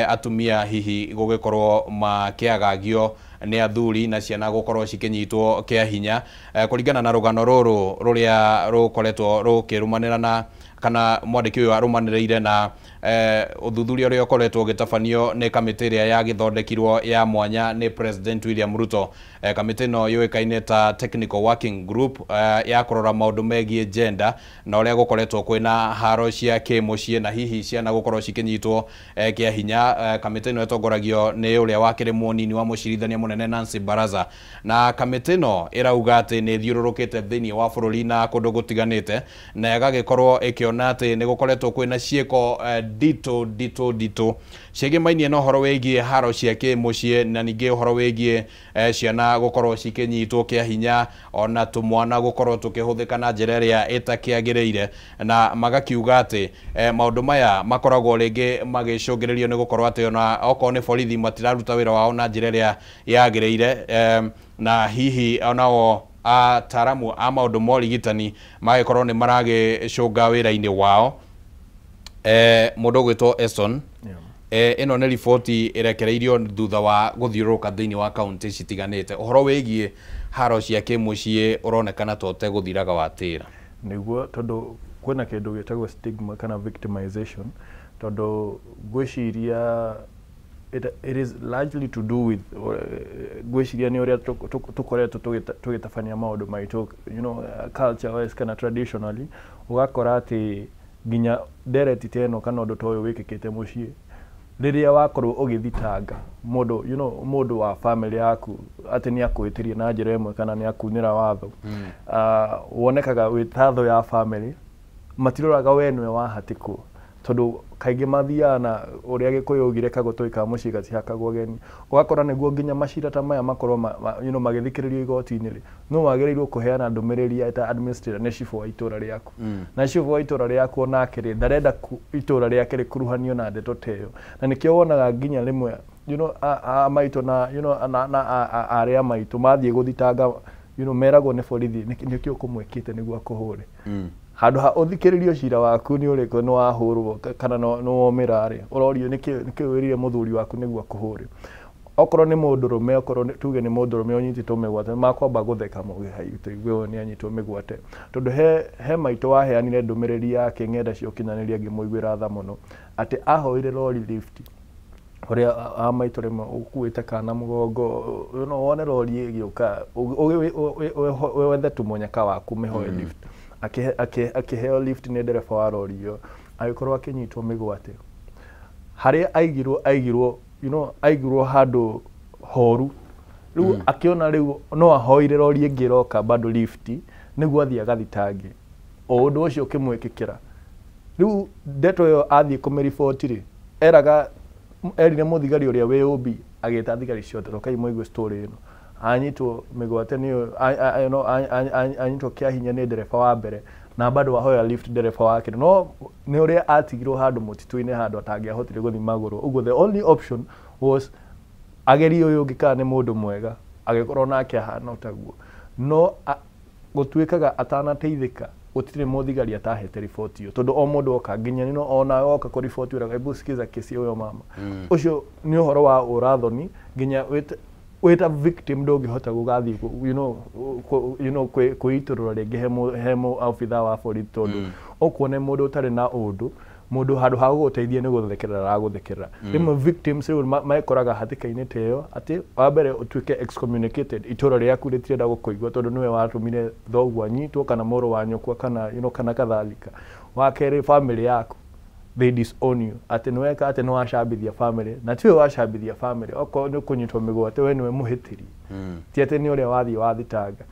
A: atumia hihi gũgĩkorwo makĩagagio nĩ athuri na ciana gũkorwo cikĩnyitwo kĩa hinya kũringana na rũgano rũrũ rũrĩa rũkoretwo rũkĩrũmanĩra na kana mwandĩki ũyũ arũmanĩrĩire na ũthuthuria ũrĩa ũkoretwo ũgĩtabanio nĩ kamĩtĩ ĩrĩa yagĩthondekirwo ya mwanya nĩ President William Ruto. Kamĩtĩ ĩno yũĩkaine ta Technical Working Group ya kũrora maũndũ megiĩ gender na ũrĩa gũkoretwo kwĩna haro cia kĩmũciĩ na hihi ciana gũkorwo cikĩnyitwo kĩa hinya. Kamĩtĩ ĩno ĩtongoragio nĩ ũrĩa wakĩrĩ mũnini wa mũcirithania mũnene Nancy Baraza, na kamĩtĩ ĩno ĩrauga atĩ nĩ thiũrũrũkĩte thĩinĩ wa bũrũri na kũndũ gũtiganĩte na ĩgagĩkorwo ĩkĩona atĩ nĩ gũkoretwo kwĩna ciĩko nditũ ciĩgĩmainie na ũhoro wĩgiĩ haro cia kĩmũciĩ na ningĩ ũhoro wĩgiĩ ciana gũkorwo cikĩnyitwo kĩa hinya ona tũmwana gũkorwo tũkĩhũthĩka na njĩra ĩrĩa ĩtakĩagĩrĩire, na magakiuga atĩ maũndũ maya makoragwo rĩngĩ magĩcũngĩrĩrio nĩ gũkorwo atĩ ona okorwo nĩ borithi matiraruta wĩra wao na njĩra ĩrĩa yagĩrĩire na hihi onao ataramu a maũndũ ma ũrigitani magĩkorwo nĩ maragĩcũnga wĩra-inĩ wao. Mũndũ ũgwĩtwo Eston ino nä riboti irekereirio thutha wa guthiururuka thiini wa kaunti citiganite uhoro wigie haro cia kimucii uronekana to te guthiraga watira
B: niguo tondu kwina kindu gitagwo stigma kana victimization tondu gwiciria it is largely to do with gwiciria ni uria tukoretwo tugitabania maundu maitu culture wise kana traditionally ugakora ati ginya dereti teno kana undu toyo wikikite mucii riria wakorwo ugithitanga mundu mundu wa family yaku ati ni akwitirie na njira imwe kana ni akunira watho wonekaga withatho ya family matiroraga wenwe wa hatiku tondu kaingi mathiana uria gikuyu ugire kagutoi ka mucii gatihakagwo geni ugakora niguo nginya macira ta maya makorwo magithikiririo igoti-ini ri no wagirirwo kuheana ndumiriri ya administrator ne chief wa itura riaku na chief wa itura riaku onake ri ndarenda itura riake rikuruhanio na ndeto teyo na nikio wonaga nginya rimwe maitu na aria maitu mathie guthitanga meragwo ni borithi nikio kumwekite niguo akuhure handu ha uthikiririo cira waku ni uriku ni wahurwo kana no womira ri urorio nikio wirire muthuri waku niguo akuhure okorwo ni mundu rume okorwo tuge ni mundu rume onyititwo migwate makwamba gutheka muge haitu igwe ni anyitwo migwate tondu he maitu waheanire ndumiriri yake ng'enda cio kinyaniria ngimuiguira tha muno ati ahoire lori lift uria amaitu rimwe ukuite kana mugongo wone lori igiuka wethe tumunyaka waku mihoe lift akiheo lift ni ndereba wa lori iyo agikorwo akinyitwo migwate haria aigirwo aigirwo handu horu riu akiona riu no ahoire lori ingiroka bado lift niguo athie agathitange o undu ucio kimwikikira riu ndeto yo athie kumiripoti ri erire muthigari uria we obi agita thigari ciothe rokai moigwe story ino anyitwo migwate niyo anyitwo kiahinya ni ndereba wa mbere na bado wahoya lift ndereba wake no ni uria atigirwo handu mutitu-ini handu atangiahotire guthi maguru uguo the only option was ageri uyu ngika ni mundu mwega agikorwo nake ahana utaguo no gutuikaga atanateithika gutire muthigari atahete report iyo tondu o mundu oka nginya nino ona oka ku report uraga ebu sikiza kesi uyo mama ucio ni uhoro wa urathoni nginya weta victim ndungihota gugathi kuiturura ringi hemo ofitha wa borithi tondu okuone mundu utari na undu mundu handu ha guguteithia ni guthekerera aguthekerera rimwe victims riu maikoraga hatika-ini teyo ati wa mbere utuike excommunicated itura riaku ritirenda gukuigwa tondu niwe watumire thoguo anyitwo kana moro wa nyukwa kana kana kathalika wa keri family yaku they disown you ati niweka ati no wacambithia family na tiwe wacambithia family oko ni kunyitwo migwate we niwe muhitiri ti ati ni uria wathie wathitanga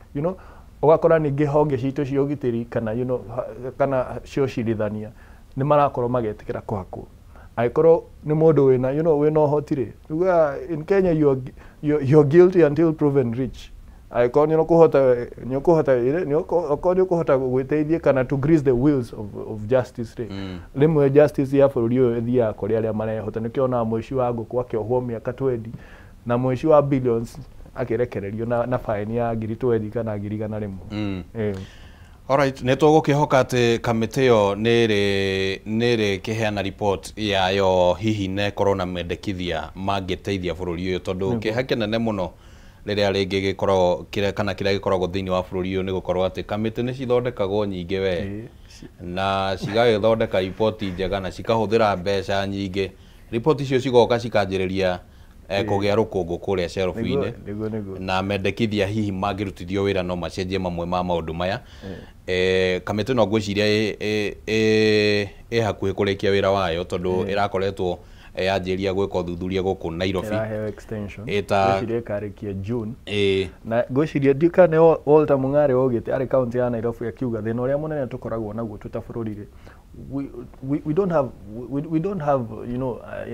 B: ugakora ningi honge citu cia ugitiri kana kana cio cirithania ni marakorwo magetikira kwakwo aikorwo ni mundu wina wina uhotire in Kenya you're guilty until proven rich aikorwo ni kuhota gwiteithia kana to grease the wheels of justice rimwe justice ya bururi uyu ithia kuri aria marehota nikiona muici wa nguku akiohwo miaka 20 na muici wa billions akirekererio na fine ya 20 kana 100
A: Alright, nitugukihoka ati kamite yo niri kiheana report yayo hihi ne corona mendekithia mangiteithia bururi uyu tondu kihake nene muno riria ringi gikorwo kana kiria gikoragwo thiini wa bururi uyu ni gukorwo ati kamite ni cithondekagwo nyingi we na cigagithondeka report njega na cikahuthira mbeca nyingi report icio cigoka cikanjiriria kugia rukungu kuria shelf-ini na mendekithia hihi mangirutithio wira no macenjie mamwe ma maundu maya kamite no gwiciria hakuhi kurikia wira wayo tondu irakoretwo yanjiria gwika uthuthuria guku Nairobi
B: gwiciria karikia June na gwiciria ndikane Walter Mung'are ogite ari county ya Nairobi akiuga thina uria munene tukoragwo naguo tutabururire we don't have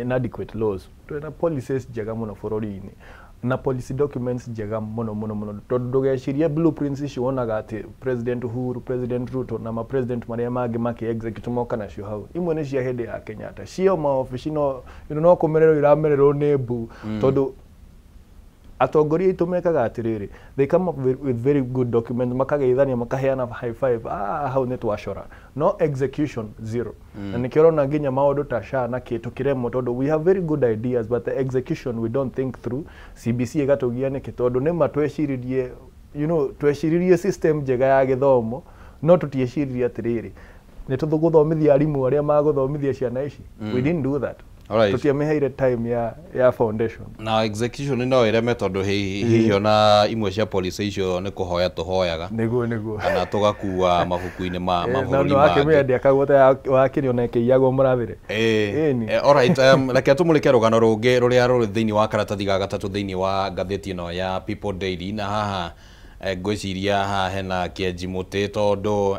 B: inadequate laws to policies njega muno bururi-ini na policy documents njega muno tondu ndugecirie blueprints icio wonaga ati President Uhuru, President Ruto na president maria mangi maki execute moka nacio hau imwe ni cia hindi ya Kenyatta cio maofici no kumererwo iramererwo ni mbu tondu atongoria itu mekaga atiriri, they come up with very good documents, makageithania makaheana high five, hau nĩ twacora, no execution zero. Na nikĩrona nginya maũndũ ta SHA na kĩtu kiremo tondu we have very good ideas but the execution we don't think through. CBC igatugia nĩ tondu nĩ matweciririe, you know, tweciririe system njega ya gĩthomo no tutieciririe atiriri nĩ tũgũthomithia arimũ arĩa magũthomithia ciana ici. We didn't do that. Tutiameheire time ya foundation.
A: Na execution no ireme tondu hihi ona imwe cia policy icio nĩ kuhoya tuhoyaga.
B: Niguo.
A: Kana tugakua mabuku-inĩ ma mabũrũri
B: ma akĩmĩendia kagũta wakĩrio na kĩiyagwo mũrathire.
A: Alright, reke tumũrĩke rũgano rũngĩ rũrĩa rũrĩ thĩinĩ wa karatathi ga gatatũ thĩinĩ wa ngathĩti ĩno ya People Daily, na haha ngwĩciria haha hena kĩenji mũtĩ tondu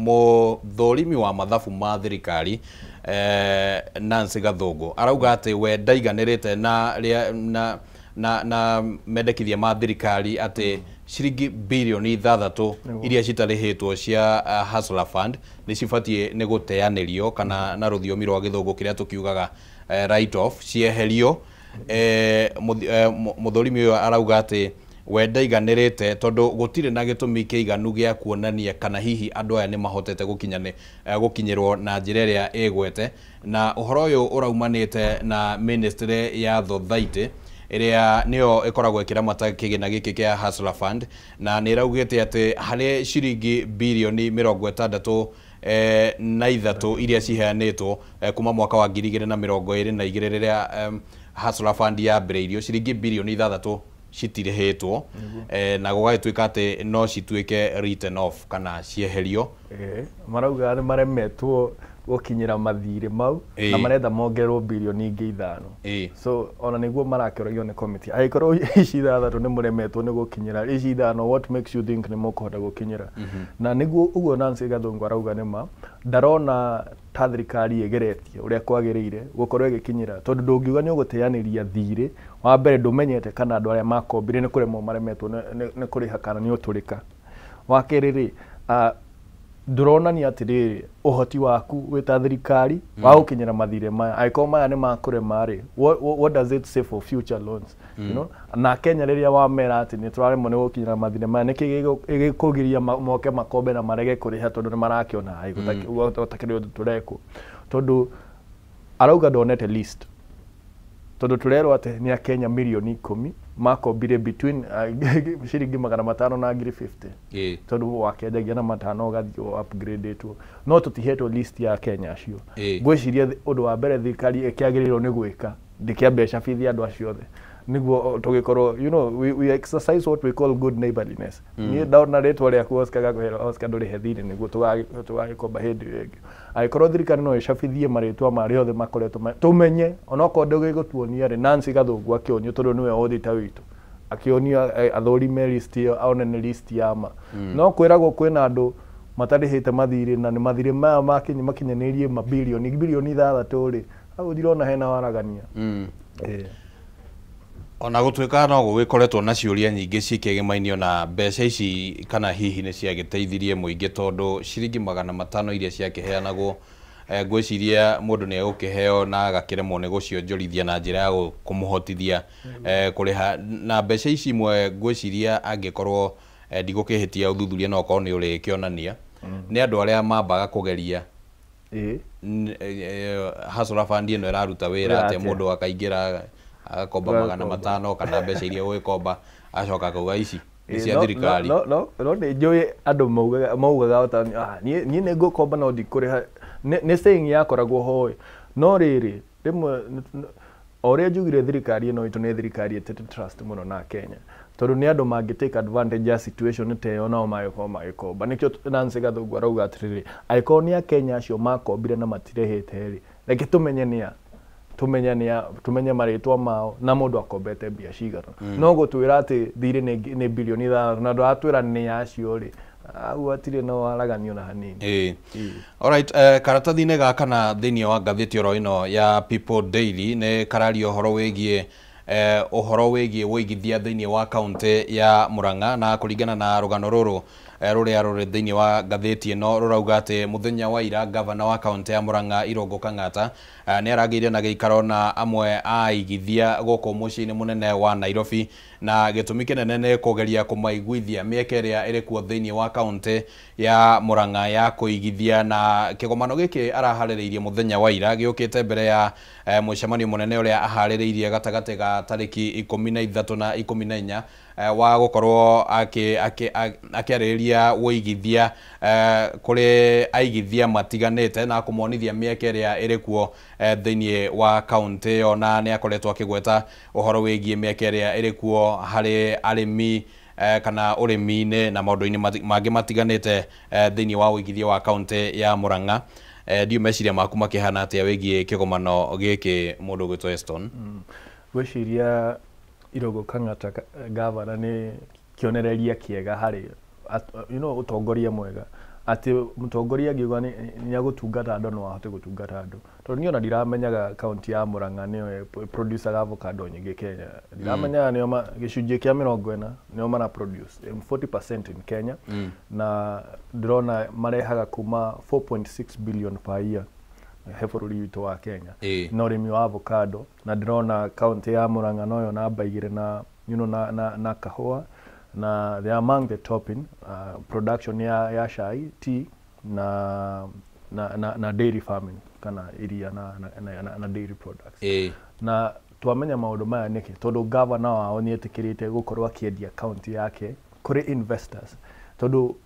A: mũthũrimi wa mathabu ma thirikari Nancy Gathũngũ arauga atĩ we ndaiganĩrĩte na mendekithia ma thirikari atĩ ciringi bilioni 6 iria citarĩhĩtwo cia Hustler Fund nĩ cibatie nĩ gũteanĩrio kana na rũthiomi rwa gĩthũngũ kĩrĩa tũkiugaga write off cieherio. Mũthũrimi ũyũ arauga atĩ we ndaiganĩrĩte tondu gũtirĩ na gĩtũmi kĩiganu gĩa kuonania kana hihi andũ aya nĩ mahotete gũkinyĩrwo na njĩra ĩrĩa ĩgwete, na ũhoro ũyũ ũraumanĩte na ministry ya Thothaitĩ ĩrĩa nĩyo ĩkoragwo ĩkĩramata kĩgĩna gĩkĩ kĩa Hustler Fund, na nĩ ĩraugĩte atĩ harĩ ciringi bilioni 63 iria ciheanĩtwo kuma mwaka wa 2022 rĩrĩa Hustler Fund yambĩrĩirio, ciringi bilioni 6 citirĩhĩtwo na gũgagĩtuĩka atĩ no cituĩke written off kana cieherio.
B: Marauga nĩ maremetwo gũkinyĩra mathirĩ mau na marenda mongerwo bilioni ingĩ 5. So ona nĩguo marakĩragio nĩ committee agĩkorwo ici 6 nĩ mũremetwo nĩ gũkinyĩra ici 5, what makes you think nĩ mũkũhota gũkinyĩra? Na nĩguo ũguo Nancy Gathũngũ arauga nĩma ndarona ta thirikari ĩgeretie ũrĩa kwagĩrĩire gũkorwo ĩgĩkinyĩra, tondũ ndũngiuga nĩ ũgũteanĩria thirĩ wa mbere ndũmenyete kana andũ arĩa makombire nĩ kũremwo maremetwo nĩ kũrĩha kana nĩ ũtũrĩka. Wa kerĩ ndũronania atĩrĩrĩ ũhoti waku wĩ ta thirikari wa gũkinyĩra mathirĩ maya, angĩkorwo maya nĩ makũrema rĩ, what does it say for future loans? You know, na Kenya rĩrĩa wamera atĩ nĩ tũraremwo nĩ gũkinyĩra mathirĩ maya nĩkĩ gĩkũgiria moke makombe na marege kũrĩha tondũ nĩ marakĩona gũtakĩrĩ ũndũ tũrekwo. Tondũ arauga ndonete list, tondũ tũrerwo atĩ nĩ Akenya milioni 10 makombire between ciringi 500 na 50, tondũ wakenjagia na 5 ũgathiĩ upgrade tu, no tũtihetwo list ya Kenya acio. Ngwĩciria ũndũ wa mbere thirikari ĩkĩagĩrĩirwo nĩ gwĩka ndĩkĩambe cabithia andũ acio othe niguo tũgĩkorwo, you know, we exercise what we call good neighborliness. Niĩ ndona rĩtwa rĩaku Oscar ndũrĩhe thirĩ nĩguo tũgagĩkomba hĩndĩ ĩyo ĩngĩ. Angĩkorwo thirikari no ĩcabithie marĩtwa marĩa othe makoretwo tũmenye onokorwo ndũgĩgũtuonia rĩ, Nancy Gathũngũ akĩonio tondũ nĩwe auditor witũ akĩonia athũrime list ĩyo aone nĩ list ya ma. No kwĩragwo kwĩna andũ matarĩhĩte mathirĩ na nĩ mathirĩ maya makinyanĩirie bilioni 6 rĩ, hau ndirona hena waragania.
A: Ona gũtuĩka no gũgĩkoretwo na ciũria nyingĩ cikĩgemainio na mbeca ici kana hihi nĩ ciagĩteithirie mũingĩ, tondũ ciringi 500 iria ciakĩheanagwo ngwĩciria mũndũ nĩ egũkĩheo na agakĩremwo nĩ gũcionjorithia na njĩra ya kũmũhotithia kũrĩha, na mbeca ici imwe ngwĩciria angĩkorwo ndigũkĩhĩtia ũthuthuria no korwo nĩ ũrĩkĩonania nĩ andũ arĩa mambaga kũgeria Hustler Fund ĩno ĩraruta wĩra atĩ mũndũ akaingĩra agakomba 500 kana mbeca iria gwĩkomba acoka kuga ici nĩ cia thirikari.
B: No nĩ njũĩ andũ maugaga niĩ nĩ ngũkomba no ndikũrĩha, nĩ saying yakoragwo hoĩ, no rĩrĩ rĩmwe o ũrĩa njugire thirikari ĩno itũ nĩ thirikari ĩtete trust mũno na Kenya, tondũ nĩ andũ mangĩ take advantage ya situation ta ĩyo nao magĩkorwo magĩkomba. Nĩkĩo Nancy Gathũngũ arauga atĩrĩrĩ, angĩkorwo nĩ Akenya acio makombire na matirĩhĩte rĩ, reke tũmenye nĩa, tumenye marĩtwa mao na mũndũ akombete mbia cigana. No gũtwĩra atĩ thirĩ nĩ bilioni 5 na ndwatwĩra nĩ acio rĩ, au atirĩ no waraganio na hanini.
A: Alright, karatathi-inĩ gaka na thĩinĩ wa ngathĩti oro ĩno ya People Daily nĩ kararia ũhoro wĩgiĩ ũigithia thĩinĩ wa kaunti ya Murang'a, na kũringana na rũgano rũrũ ruria ruri thiini wa ngatheti ino rurauga ati muthenya wa ira governor wa county ya Murang'a Irungu Kang'ata ni arageire na giikaro na amwe a igithia goko muciini munene wa Nairobi na gitumi kinene ni kugeria kumaiguithia mieke iria iri kuo thiini wa county ya Murang'a ya kuigithia na kigomano giki arahaririirie muthenya wa ira giukite mbere ya mucemanio munene uria ahaririirie gatagati ga tariki 13 na 14 wa gukorwo akiarĩrĩria wĩigithia kuri aigithia matiganĩte na kumonithia mieke ĩrĩa ĩrĩ kuo thĩinĩ wa kaunti ona nĩ akoretwo akĩgweta ũhoro wĩgiĩ mieke ĩrĩa ĩrĩ kuo harĩ arĩmi kana ũrĩmi-inĩ na maũndũ-inĩ mangĩ matiganĩte thĩinĩ wa wĩigithia wa kaunti ya Murang'a. Ndiũ meciria maku makĩhana atĩa wĩgiĩ kĩgomano gĩkĩ mũndũ gwĩtwo Eston?
B: Gwĩciria Irungu Kang'ata gavana ni kionereria kiega hari utongoria mwega ati mutongoria ngiuga ni agutungata andu no ahote gutungata andu tondu ni ona ndiramenyaga county ya Murang'a niyo producer avocado nyingi Kenya ndiramenyaga niyo gicunjie kia 40 niyo mana produce 40% in Kenya na ndrona marehaga kuma 4.6 billion per year he bururi witu wa Kenya na urimi wa avocado na ndrona county ya Murang'a noyo namba igire na na kahua na they are among the top in production ya chai, tea na dairy farming kana iria na dairy products na twamenya maundu maya niki tondu governor wao ni etikirite gukorwo akiendia county yake kuri investors tondu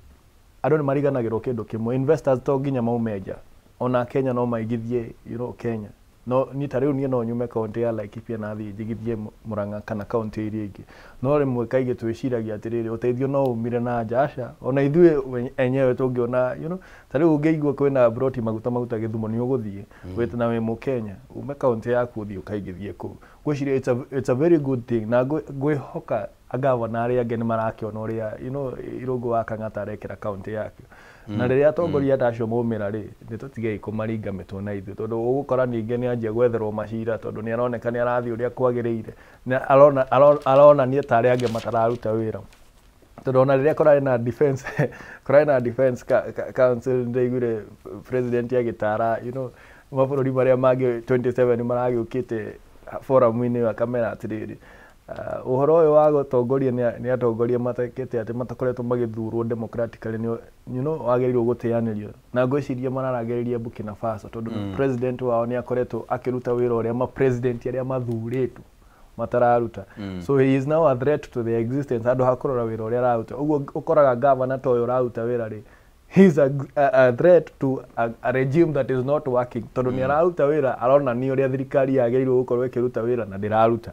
B: andu ni mariganagirwo kindu kimwe investors to nginya maumeja ona Kenya no maigithie Kenya no ni tariu ni no nyume county ya Laikipia na thi jigithie Murang'a kana county iria ingi no rimwe kaige twiciragia atiriri uteithio no umire na jasha ona ithuĩ enyewe tungiona tariu ungeigua kwina broti maguta Githumo ni uguthie wete na we mu Kenya ume county yaku uthie ukaigithie ku gwiciria it's a very good thing na gwihoka agavana aria angĩ nĩ marakiona ũrĩa Irungu wa Kang'ata arekĩra county yake na rĩrĩa atongoria ta acio maumĩra rĩ nĩ tũtigei kũmaringa mĩtwe na ithuĩ tondũ ũgũkora ningĩ nĩ anjia gwetherwo macira tondũ nĩ aroneka nĩ arathiĩ ũrĩa kwagĩrĩire na aronania ta arĩa angĩ matararuta wĩra tondũ ona rĩrĩa kũrarĩ na defense council ndaigire president agĩtara mabũrũri marĩa mangĩ 27 maragĩũkĩte forum-inĩ akamera atĩrĩrĩ uhoro uyu wa gutongoria ni atongoria matakete ati matakoretwo magithurwo democratically wagĩrĩirwo gũteanĩrio na ngwĩciria mararagĩrĩria Burkina Faso tondu president wao ni akoretwo akiruta wĩra ũrĩa ma president arĩa mathurĩtwo matararuta so he is now a threat to the existence andu hakurora wĩra ũrĩa araruta ũguo ũkoraga governor to ũyũ ũraruta wĩra rĩ he is a threat to a regime that is not working tondu ni araruta wĩra arona ni ũrĩa thirikari yagĩrĩirwo gũkorwo ĩkĩruta wĩra na ndĩraruta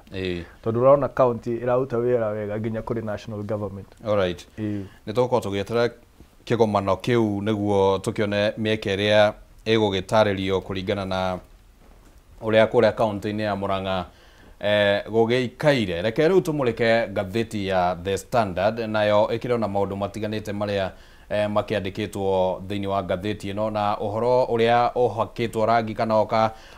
B: tondu ũrona county ĩraruta wĩra wega nginya kũrĩ national government.
A: Alright, nĩ tũgũkorwo tũgĩetera kĩgomano kĩu nĩguo tũkĩone mĩeke ĩrĩa ĩgũgĩtarĩrio kũringana na ũrĩa kũrĩa county-inĩ ya Murang'a gũgĩikaire. Reke rĩu tũmũrĩke ngathĩti ya The Standard nayo ĩkĩrĩ na maũndũ matiganĩte marĩa makiandikitwo thiini wa ngathĩti ĩno na ũhoro ũrĩa ũhakĩtwo rangi kana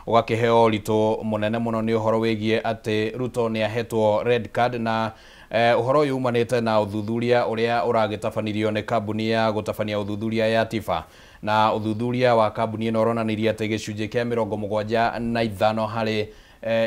A: ũgakĩheo ũritũ mũnene mũno nĩ ũhoro wĩgiĩ atĩ Ruto nĩ ahetwo red card na ũhoro ũyũ umanĩte na ũthuthuria ũrĩa ũragĩtabanirio nĩ kambuni ya gũtabania ũthuthuria ya Tifa na ũthuthuria wa kambuni ĩno ũronanirie atĩ gĩcunjĩ kĩa 75 harĩ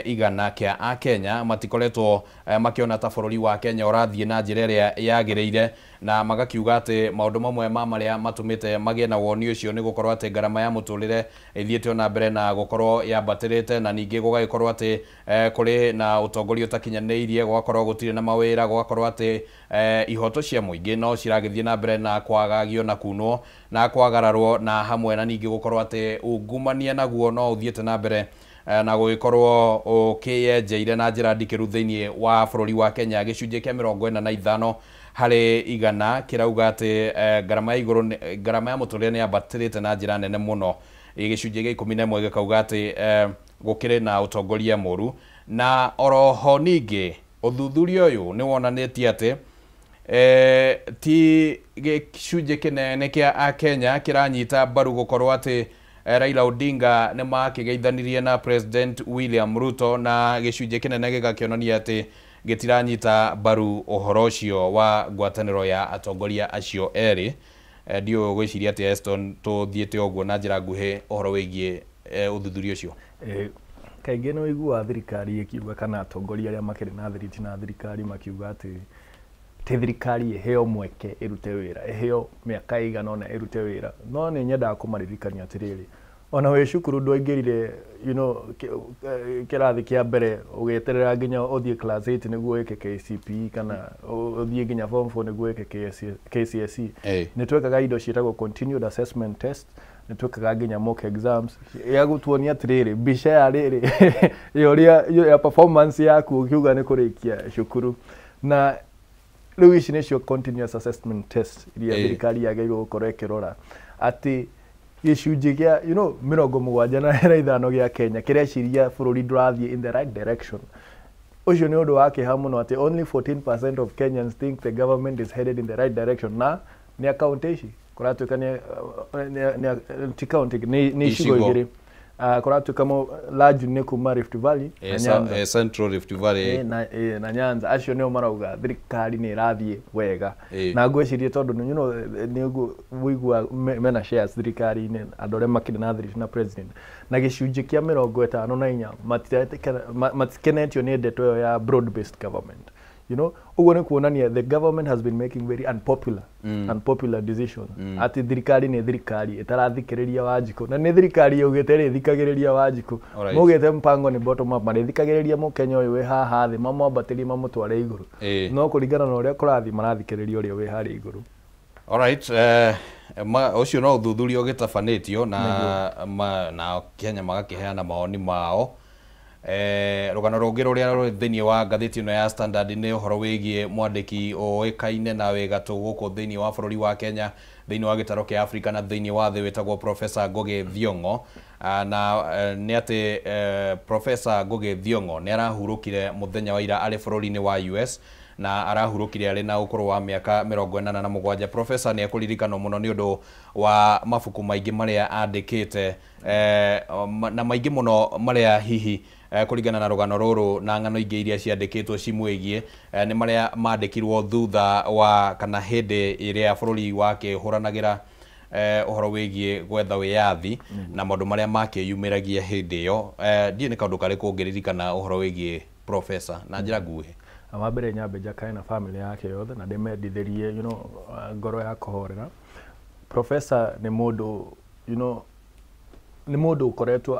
A: igana kĩa a Kenya matikoretwo makiona ta bũrũri wa Kenya ũrathiĩ na njĩra ĩrĩa yagĩrĩire na magakiuga atĩ maũndũ mamwe marĩa matũmĩte magĩe na woni ũcio nĩ gũkorwo atĩ ngarama ya mũtũrĩre ĩthiĩte ona mbere na gũkorwo yambatĩrĩte na ningĩ gũgagĩkorwo atĩ kũrĩ na ũtongoria ũtakinyanĩirie gũgakorwo gũtirĩ na mawĩra gũgakorwo atĩ ihoto cia mũingĩ no ciragĩthiĩ na mbere na kwagagio na kunwo na kwagararwo na hamwe na ningĩ gũkorwo atĩ ungumania naguo no ũthiĩte na mbere na gũgĩkorwo ũkĩyenjeire na njĩra ndikĩru thĩinĩ wa bũrũri wa Kenya gĩcunjĩ kĩa 45 harĩ igana kĩrauga atĩ ngarama ya mũtũrĩre nĩ yambatĩrĩte na njĩra nene mũno gĩcunjĩ gĩa 11 gĩkauga atĩ gũkĩrĩ na ũtongoria mũru na oroho ningĩ ũthuthuria ũyũ nĩ wonanĩtie atĩ ti gĩcunjĩ kĩnene kĩa a Kenya kĩranyita mbaru gũkorwo atĩ Raila Odinga nĩ makĩgeithanirie na President William Ruto na gĩcunjĩ kĩnene gĩgakĩonania atĩ gitiranyita baru uhoro ucio wa ngwataniro ya atongoria acio eri ndio gwiciria ati Eston tuthiete oguo na njira nguhi uhoro wigie uthuthuria ucio
B: kaingĩ no igua thirikari ikiuga kana atongoria arĩa makĩrĩ na thiriti na thirikari makiuga atĩ ti thirikari iheo mweke irute wĩra iheo mĩaka igana ona irute wĩra no nĩ nyendaga kũmaririkania atĩrĩrĩ ona wĩ cukuru ndwaingĩrire kĩrathi kĩa mbere ũgĩeterera nginya ũthiĩ class 8 nĩguo wĩke KCPE kana ũthiĩ nginya form 4 nĩguo wĩke KCSE nĩ twekaga indo ciĩtagwo continued assessment test nĩ twekaga nginya mock exams ya gũtuonia atĩrĩrĩ mbica ya rĩrĩ ya performance yaku ũkiuga nĩ kũrĩkia cukuru na rĩu ici nĩcio continuous assessment test iria thirikari yagĩrĩirwo gũkorwo ĩkĩrora atĩ gĩcunjĩ gĩa 75 gĩa Kenya kĩreciria bũrũri ndũrathiĩ in the right direction. Ũcio nĩ ũndũ wa kĩeha mũno atĩ only 14% of Kenyans think the government is headed in the right direction na nĩ akaunti ici kũratuĩka nĩ county nĩ icigo igĩrĩ kũratuĩka large nĩ kuma Rift Valley na Nyanza
A: Central Rift Valley
B: na Nyanza acio nĩo marauga thirikari nĩ ĩrathiĩ wega na ngwĩciria tondũ nĩ wĩigua mena shares thirikari-inĩ andũ arĩa makĩrĩ na thiriti na president na gĩcunjĩ kĩa 54 matikenetio nĩ ndeto ĩyo ya broad based government. Uguo nĩ kuonania the government has been making very unpopular decisions. Ati thirikari nĩ thirikari ĩtarathikĩrĩria Wanjikũ na nĩ thirikari yugĩte rĩ thikagĩrĩria Wanjikũ mugĩte mpango ni bottom up marĩthikagĩrĩria mũkenya ũyũ wĩ haha thĩ mamwambatĩrie mamũtware igũrũ no kũringana na ũrĩa kũrathi marathikĩrĩria ũrĩa wĩ harĩa igũrũ.
A: Alright, ucio no uthuthuria ũgĩtabanĩtio na Kenya magakĩheana maoni mao. Rũgano rũngĩ rũrĩa rũrĩ thĩinĩ wa ngathĩti ĩno ya Standard nĩ ũhoro wĩgiĩ mwandĩki ũĩkaine na wĩ gatũ gũkũ thĩinĩ wa bũrũri wa Kenya thĩinĩ wa gĩtaro kĩa Afrika na thĩinĩ wa thĩ wĩtagwo Professor Ngugi Thiong'o na nĩ atĩ Professor Ngugi Thiong'o nĩ arahurũkire mũthenya wa ira arĩ bũrũri-inĩ wa US na arahurũkire arĩ na ũkũrũ wa mĩaka 47. Professor nĩ ekũririkanwo mũno nĩ ũndũ wa mabuku maingĩ marĩa andĩkĩte na maingĩ mũno marĩa hihi kũringana na rũgano rũrũ na ng'ano ingĩ iria ciandĩkĩtwo cimwĩgiĩ nĩ marĩa mandĩkirwo thutha wa kana hĩndĩ ĩrĩa bũrũri wake hũranagĩra ũhoro wĩgiĩ gwetha wĩyathi na maũndũ marĩa makĩyumĩragia hĩndĩ ĩyo. Ndiĩ nĩ kaũndũ karĩkũ ũngĩririkana ũhoro wĩgiĩ Professor na njĩra nguhĩ?
B: Wa mbere nyambe njakae na family yake yothe na ndĩmendithĩrie ngoro ya kũhorera. Professor nĩ mũndũ nĩ mũndũ ũkoretwo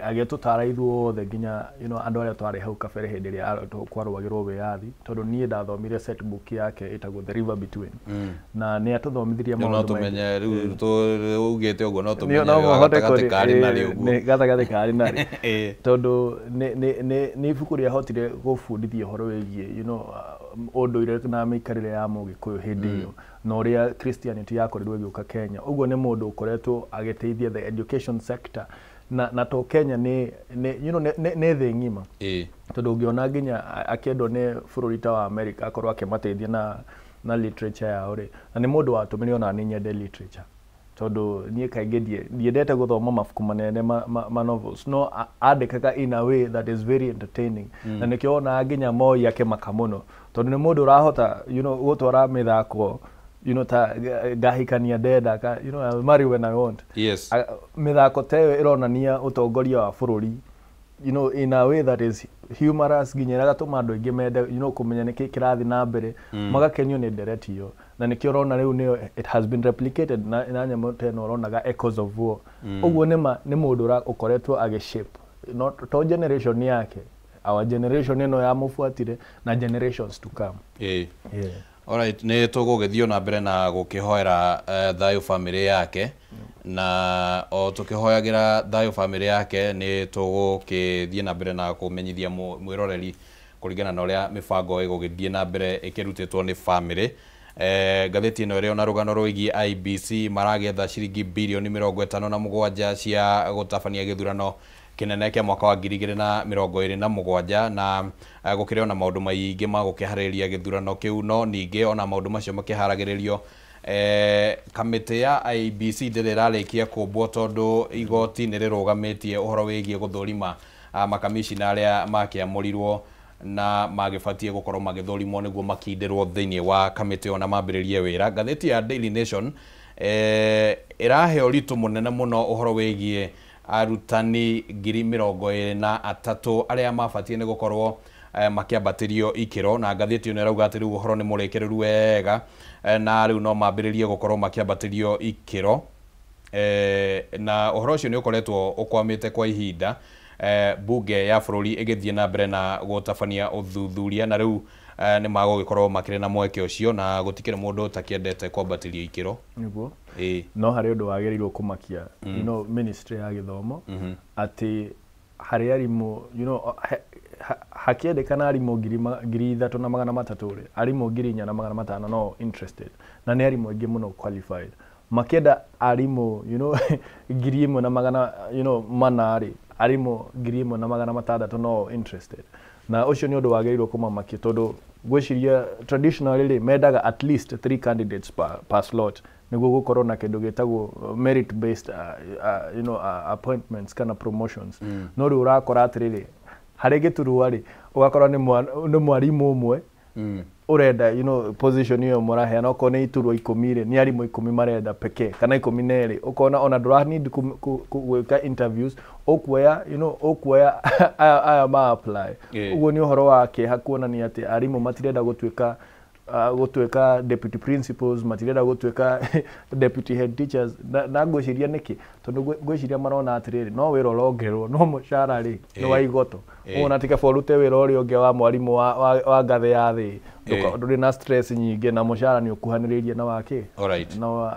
B: agĩtũtara ithuothe nginya andũ arĩa twarĩ hau kabere hĩndĩ ĩrĩa kwarũagĩrwo wĩyathi tondũ niĩ ndathomire setbook yake ĩtagwo The River Between na nĩ atũthomithirie maũndũ
A: no tũmenye rĩu tũugĩte ũguo no tũmenye gatagatĩ karĩ narĩ ũguo
B: gatagatĩ karĩ narĩ tondũ nĩ ibuku rĩahotire gũbundithia ũhoro wĩgiĩ ũndũire na mĩikarĩre ya Mũgĩkũyũ hĩndĩ ĩyo na ũrĩa Christianity yakorirwo ĩgĩũka Kenya. Ũguo nĩ mũndũ ũkoretwo agĩteithia the education sector na to Kenya nĩ thĩ ng'ima tondũ ũngĩona nginya akĩendwo nĩ bũrũri ta wa America akorwo akĩmateithia na literature yao rĩ na nĩ mũndũ watũmire ona niĩ nyende literature tondũ niĩ kaingĩ ndiendete gũthoma mabuku manene ma novels no andĩkaga in a way that is very entertaining na nĩkĩo ona nginya Moi akĩmaka mũno tondũ nĩ mũndũ ũrahota gũtwara mĩthako ta ngahikania ndenda I'll marry when I want.
A: Yes.
B: Mĩthako ta ĩyo ĩronania ũtongoria wa bũrũri in a way that is humorous nginya ĩgatũma andũ aingĩ mende kũmenya nĩkĩ kĩrathiĩ na mbere magakenio nĩ ndereti ĩyo na nĩkĩo ũrona rĩu nĩyo it has been replicated na nyamũ ta ĩno ũronaga Echoes of War. Ũguo nĩ mũndũ ũkoretwo agĩshape to generation yake our generation ĩno ya mũbuatire na generations to come.
A: Alright, nĩ tũgũgĩthiĩ na mbere na gũkĩhoera thayũ family yake na o tũkĩhoyagĩra thayũ family yake nĩ tũgũkĩthiĩ na mbere na kũmenyithia mwĩroreri kũringana na ũrĩa mĩbango ĩgũgĩthiĩ na mbere ĩkĩrutĩtwo nĩ family. Ngathĩti ĩno ĩrĩ ona rũgano rwĩgiĩ IBC maragetha ciringi birioni 57 cia gũtabania gĩthurano kĩnene kĩa mwaka wa 2027 na gũkĩrĩ ona maũndũ maingĩ ma gũkĩharĩrĩria gĩthurano kĩu no ningĩ ona maũndũ macio makĩharagĩrĩrio kamĩtĩ ya IBC ndĩrĩ ĩrarĩkia kũmbwo tondũ igoti nĩ rĩrũgamĩtie ũhoro wĩgiĩ gũthũrima makamishina arĩa makĩamũrirwo na magibatie gukorwo magithorimo niguo makindirwo thiini wa kamiti ona mambiririe wira. Ngatheti ya Daily Nation irahe uritu munene muno uhoro wigie arutani 23,000 aria mabatie ni gukorwo makiambatirio ikiro, na ngatheti ino irauga ati riu uhoro ni murekereru wega na riu no mambiririe gukorwo makiambatirio ikiro. Na uhoro ucio ni ukoretwo ukwamite kwa ihinda, bunge ya bururi igithie na mbere na gutabania uthuthuria, na riu ni magugikorwo makire na mweke ucio na gutikire mundu utakiendete kwambatirio ikiro
B: niguo no hari undu wagirirwo kumakia you know ministry ya githomo ati hari arimu you know hakiendekana arimu 3,300 arimu 4,500 no interested na ni arimu aingi muno qualified makienda arimu you know 1,100 you know manari arimu 1,600 no interested na ucio ni undu wagirirwo kumamakia tondu gwiciria traditionally mendaga at least 3 candidates per slot niguo gukorwo na kindu gitagwo merit based you know appointments kana promotions no riu urakora atiriri hari giturua ri ugakorwo ni mwarimu umwe urenda you know position iyo murahe na uko ni iturwa 10 ri ni arimu 10 marenda peke kana 12 ukona ona ndura need gwika interviews okuya you know okuya aya ma apply ugo ni uhoro wake hakuona ni ati arimu matirenda gutweka deputy principals matirenda gutweka deputy head teachers na gwiciria niki tondu gwiciria marona atiriri no wira urongerwo no mushara ri no wa igoto ona tika forute wira uri unge wa mwarimu wa ngathe ya thi nduri na stress nyingi na mushara ni ukuhaniririe na wake no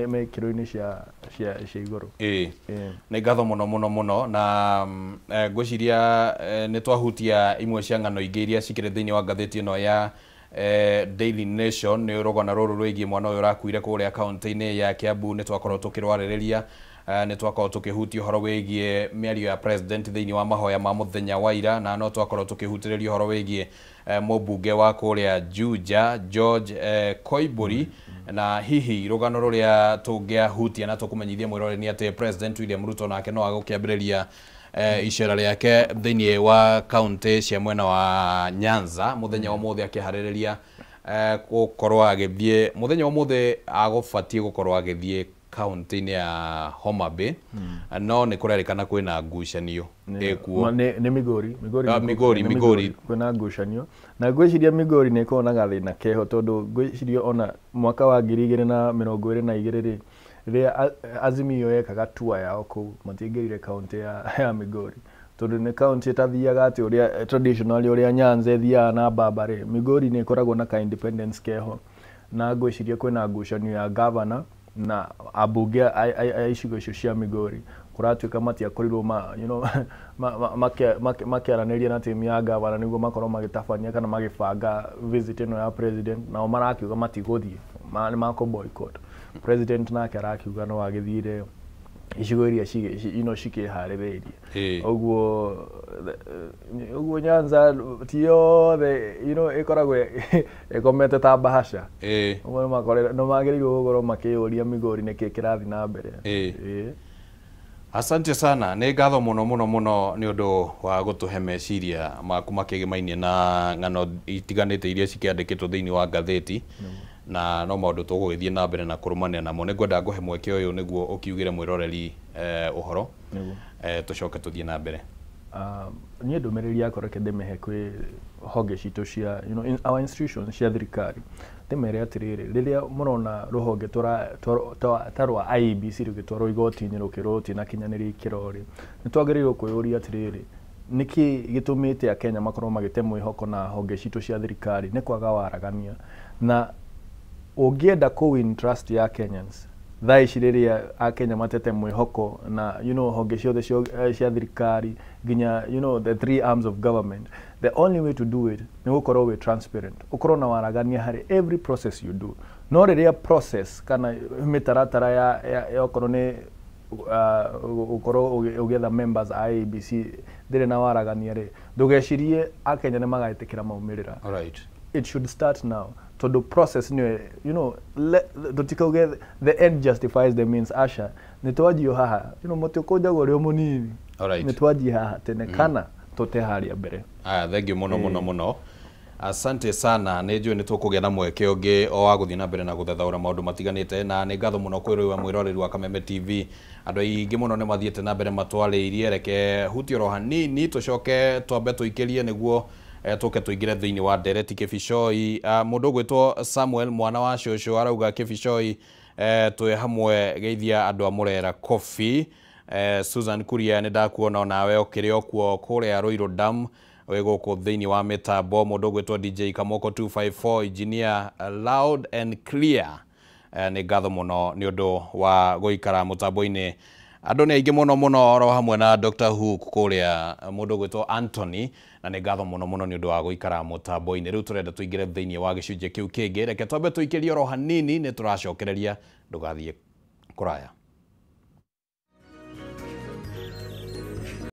B: me kiroini cia iguru
A: ni ngatho muno na gwiciria ni twahutia imwe cia ngano ingi iria cikire thiini wa ngatheti ino ya Daily Nation ni urogona ruru rwigi mwana uyu rakuire kuria county-ini ya Kiambu ni twakorwo tukirwaririria ni twakorwo tukihutia horo wigie miario ya president thiini wa mahoya ma muthenya wa ira, na no twakorwo tukihutiriria horo wigie mubunge wa kuria Juja George Koiburi na hihi rugano ruria tungiahutia na tukumenyithia mwirore ni ati president William Ruto nake no agukiambiriria icera riake thiini wa county cia mwena wa Nyanza muthenya wa muthe akihariria gukorwo agithie muthenya wa muthe agubatie gukorwo agithie county-ini ya Homa Bay no ni kurerikana kwina ngucanio ekuo
B: ni Migori kwina ngucanio na gwiciria Migori ni ikonaga thina keho tondu gwiciria ona mwaka wa 2022 ri ria Azimio yekaga tour yao ku matingirire county ya Migori tondu ni county tathiaga ati uria traditionally uria Nyanza ithia na Babare Migori ni ikoragwo na ka independence keho na gwiciria kwina ngucanio ya governor na abunge aicigo icio cia Migori kuratuika matiakorirwo you know makiaraniria na timu ya governor niguo makorwo magitabania kana magibanga visit ino ya president na marakiuga matiguthie ni mako boycott president nake arakiuga no agithire icigo iria cikiharireirie uguo Nyanza tiothe you know ikoragwo ikomete ta bahasha uguo makorera no magirirwo gugoro makiuria Migori niki kirathi na mbere
A: Asante sana ni ngatho muno ni undu wa gutuhe meciria maku makigimainie na ngano itiganite iria cikiandikitwo thiini wa ngatheti na no maundu tugugithie na mbere na kurumania namo ni ngwenda nguhe mweke uyu niguo ukiugire mwiroreri uhoro tucoke tuthie na mbere
B: ni ndumiriri yakwa reke ndimehe kwi honge citu cia you know in our institutions cia thirikari ndimere atiriri riria murona ruhonge tarwa IEBC rugitwarwo igoti-ini rukiroti na kinyaniri ikirori ni twagiriirwo kuyuria atiriri niki gitumite Kenya makorwo magitemwo ihoko na honge citu cia thirikari ni kwaga waragania na ungienda win trust ya Kenyans thaici riria Kenya matete mwihoko na you know honge ciothe cia thirikari ginya you know the 3 arms of government the only way to do it ni gukorwo we transparent ukorwo na waragania hari every process you do no riria process kana mitaratara ya ukorwo ni ukorwo ugetha members IEBC dire na waragania ri ndugecirie Kenya ni magaitikira maumirira
A: alright
B: it should start now to the process ni you know dotikauge the end justifies the means asha nitwaji haha you know mutikuja gore munini
A: alright
B: nitwaji haha tene kana tũte harĩa mbere.
A: Thank you mũno. Asante sana, nĩ njũĩ nĩ tũkũgĩa na mweke ũngĩ o wa gũthiĩ na mbere na gũthathaũra maũndũ matiganĩte, na nĩ ngatho mũno kwĩ rũĩ wa mwĩroreri wa Kameme TV. Andũ aingĩ mũno nĩ mathiĩte na mbere matwarĩirie, reke hutie oro hanini tũcoke twambe tũikĩrie nĩguo tũke tũingĩre thĩinĩ wa ndereti Kĩbicoi. Mũndũ ũgwĩtwo Samuel mwana wa cũcũ arauga Kĩbicoi twĩ hamwe geithia andũ a Mũrera Coffee. Susan Kuria nĩ ndakuona nawe ũkĩrĩ okuo kũrĩa Ruiru Dam wĩ gũkũ thĩinĩ wa mĩtambo. Mũndũ ũgwĩtwo DJ Kamoko 254 engineer loud and clear. Nĩ ngatho mũno nĩ ũndũ wa gũikara mũtambo-inĩ. Andũ nĩ aingĩ mũno oro hamwe na Dr. Hook kũrĩa mũndũ ũgwĩtwo Anthony, na nĩ ngatho mũno nĩ ũndũ wa gũikara mũtambo-inĩ. Rĩu tũrenda tũingĩre thĩinĩ wa gĩcunjĩ kĩu kĩngĩ, reke twambe tũikĩrie oro hanini, nĩ tũracokereria ndũgathiĩ kũraya.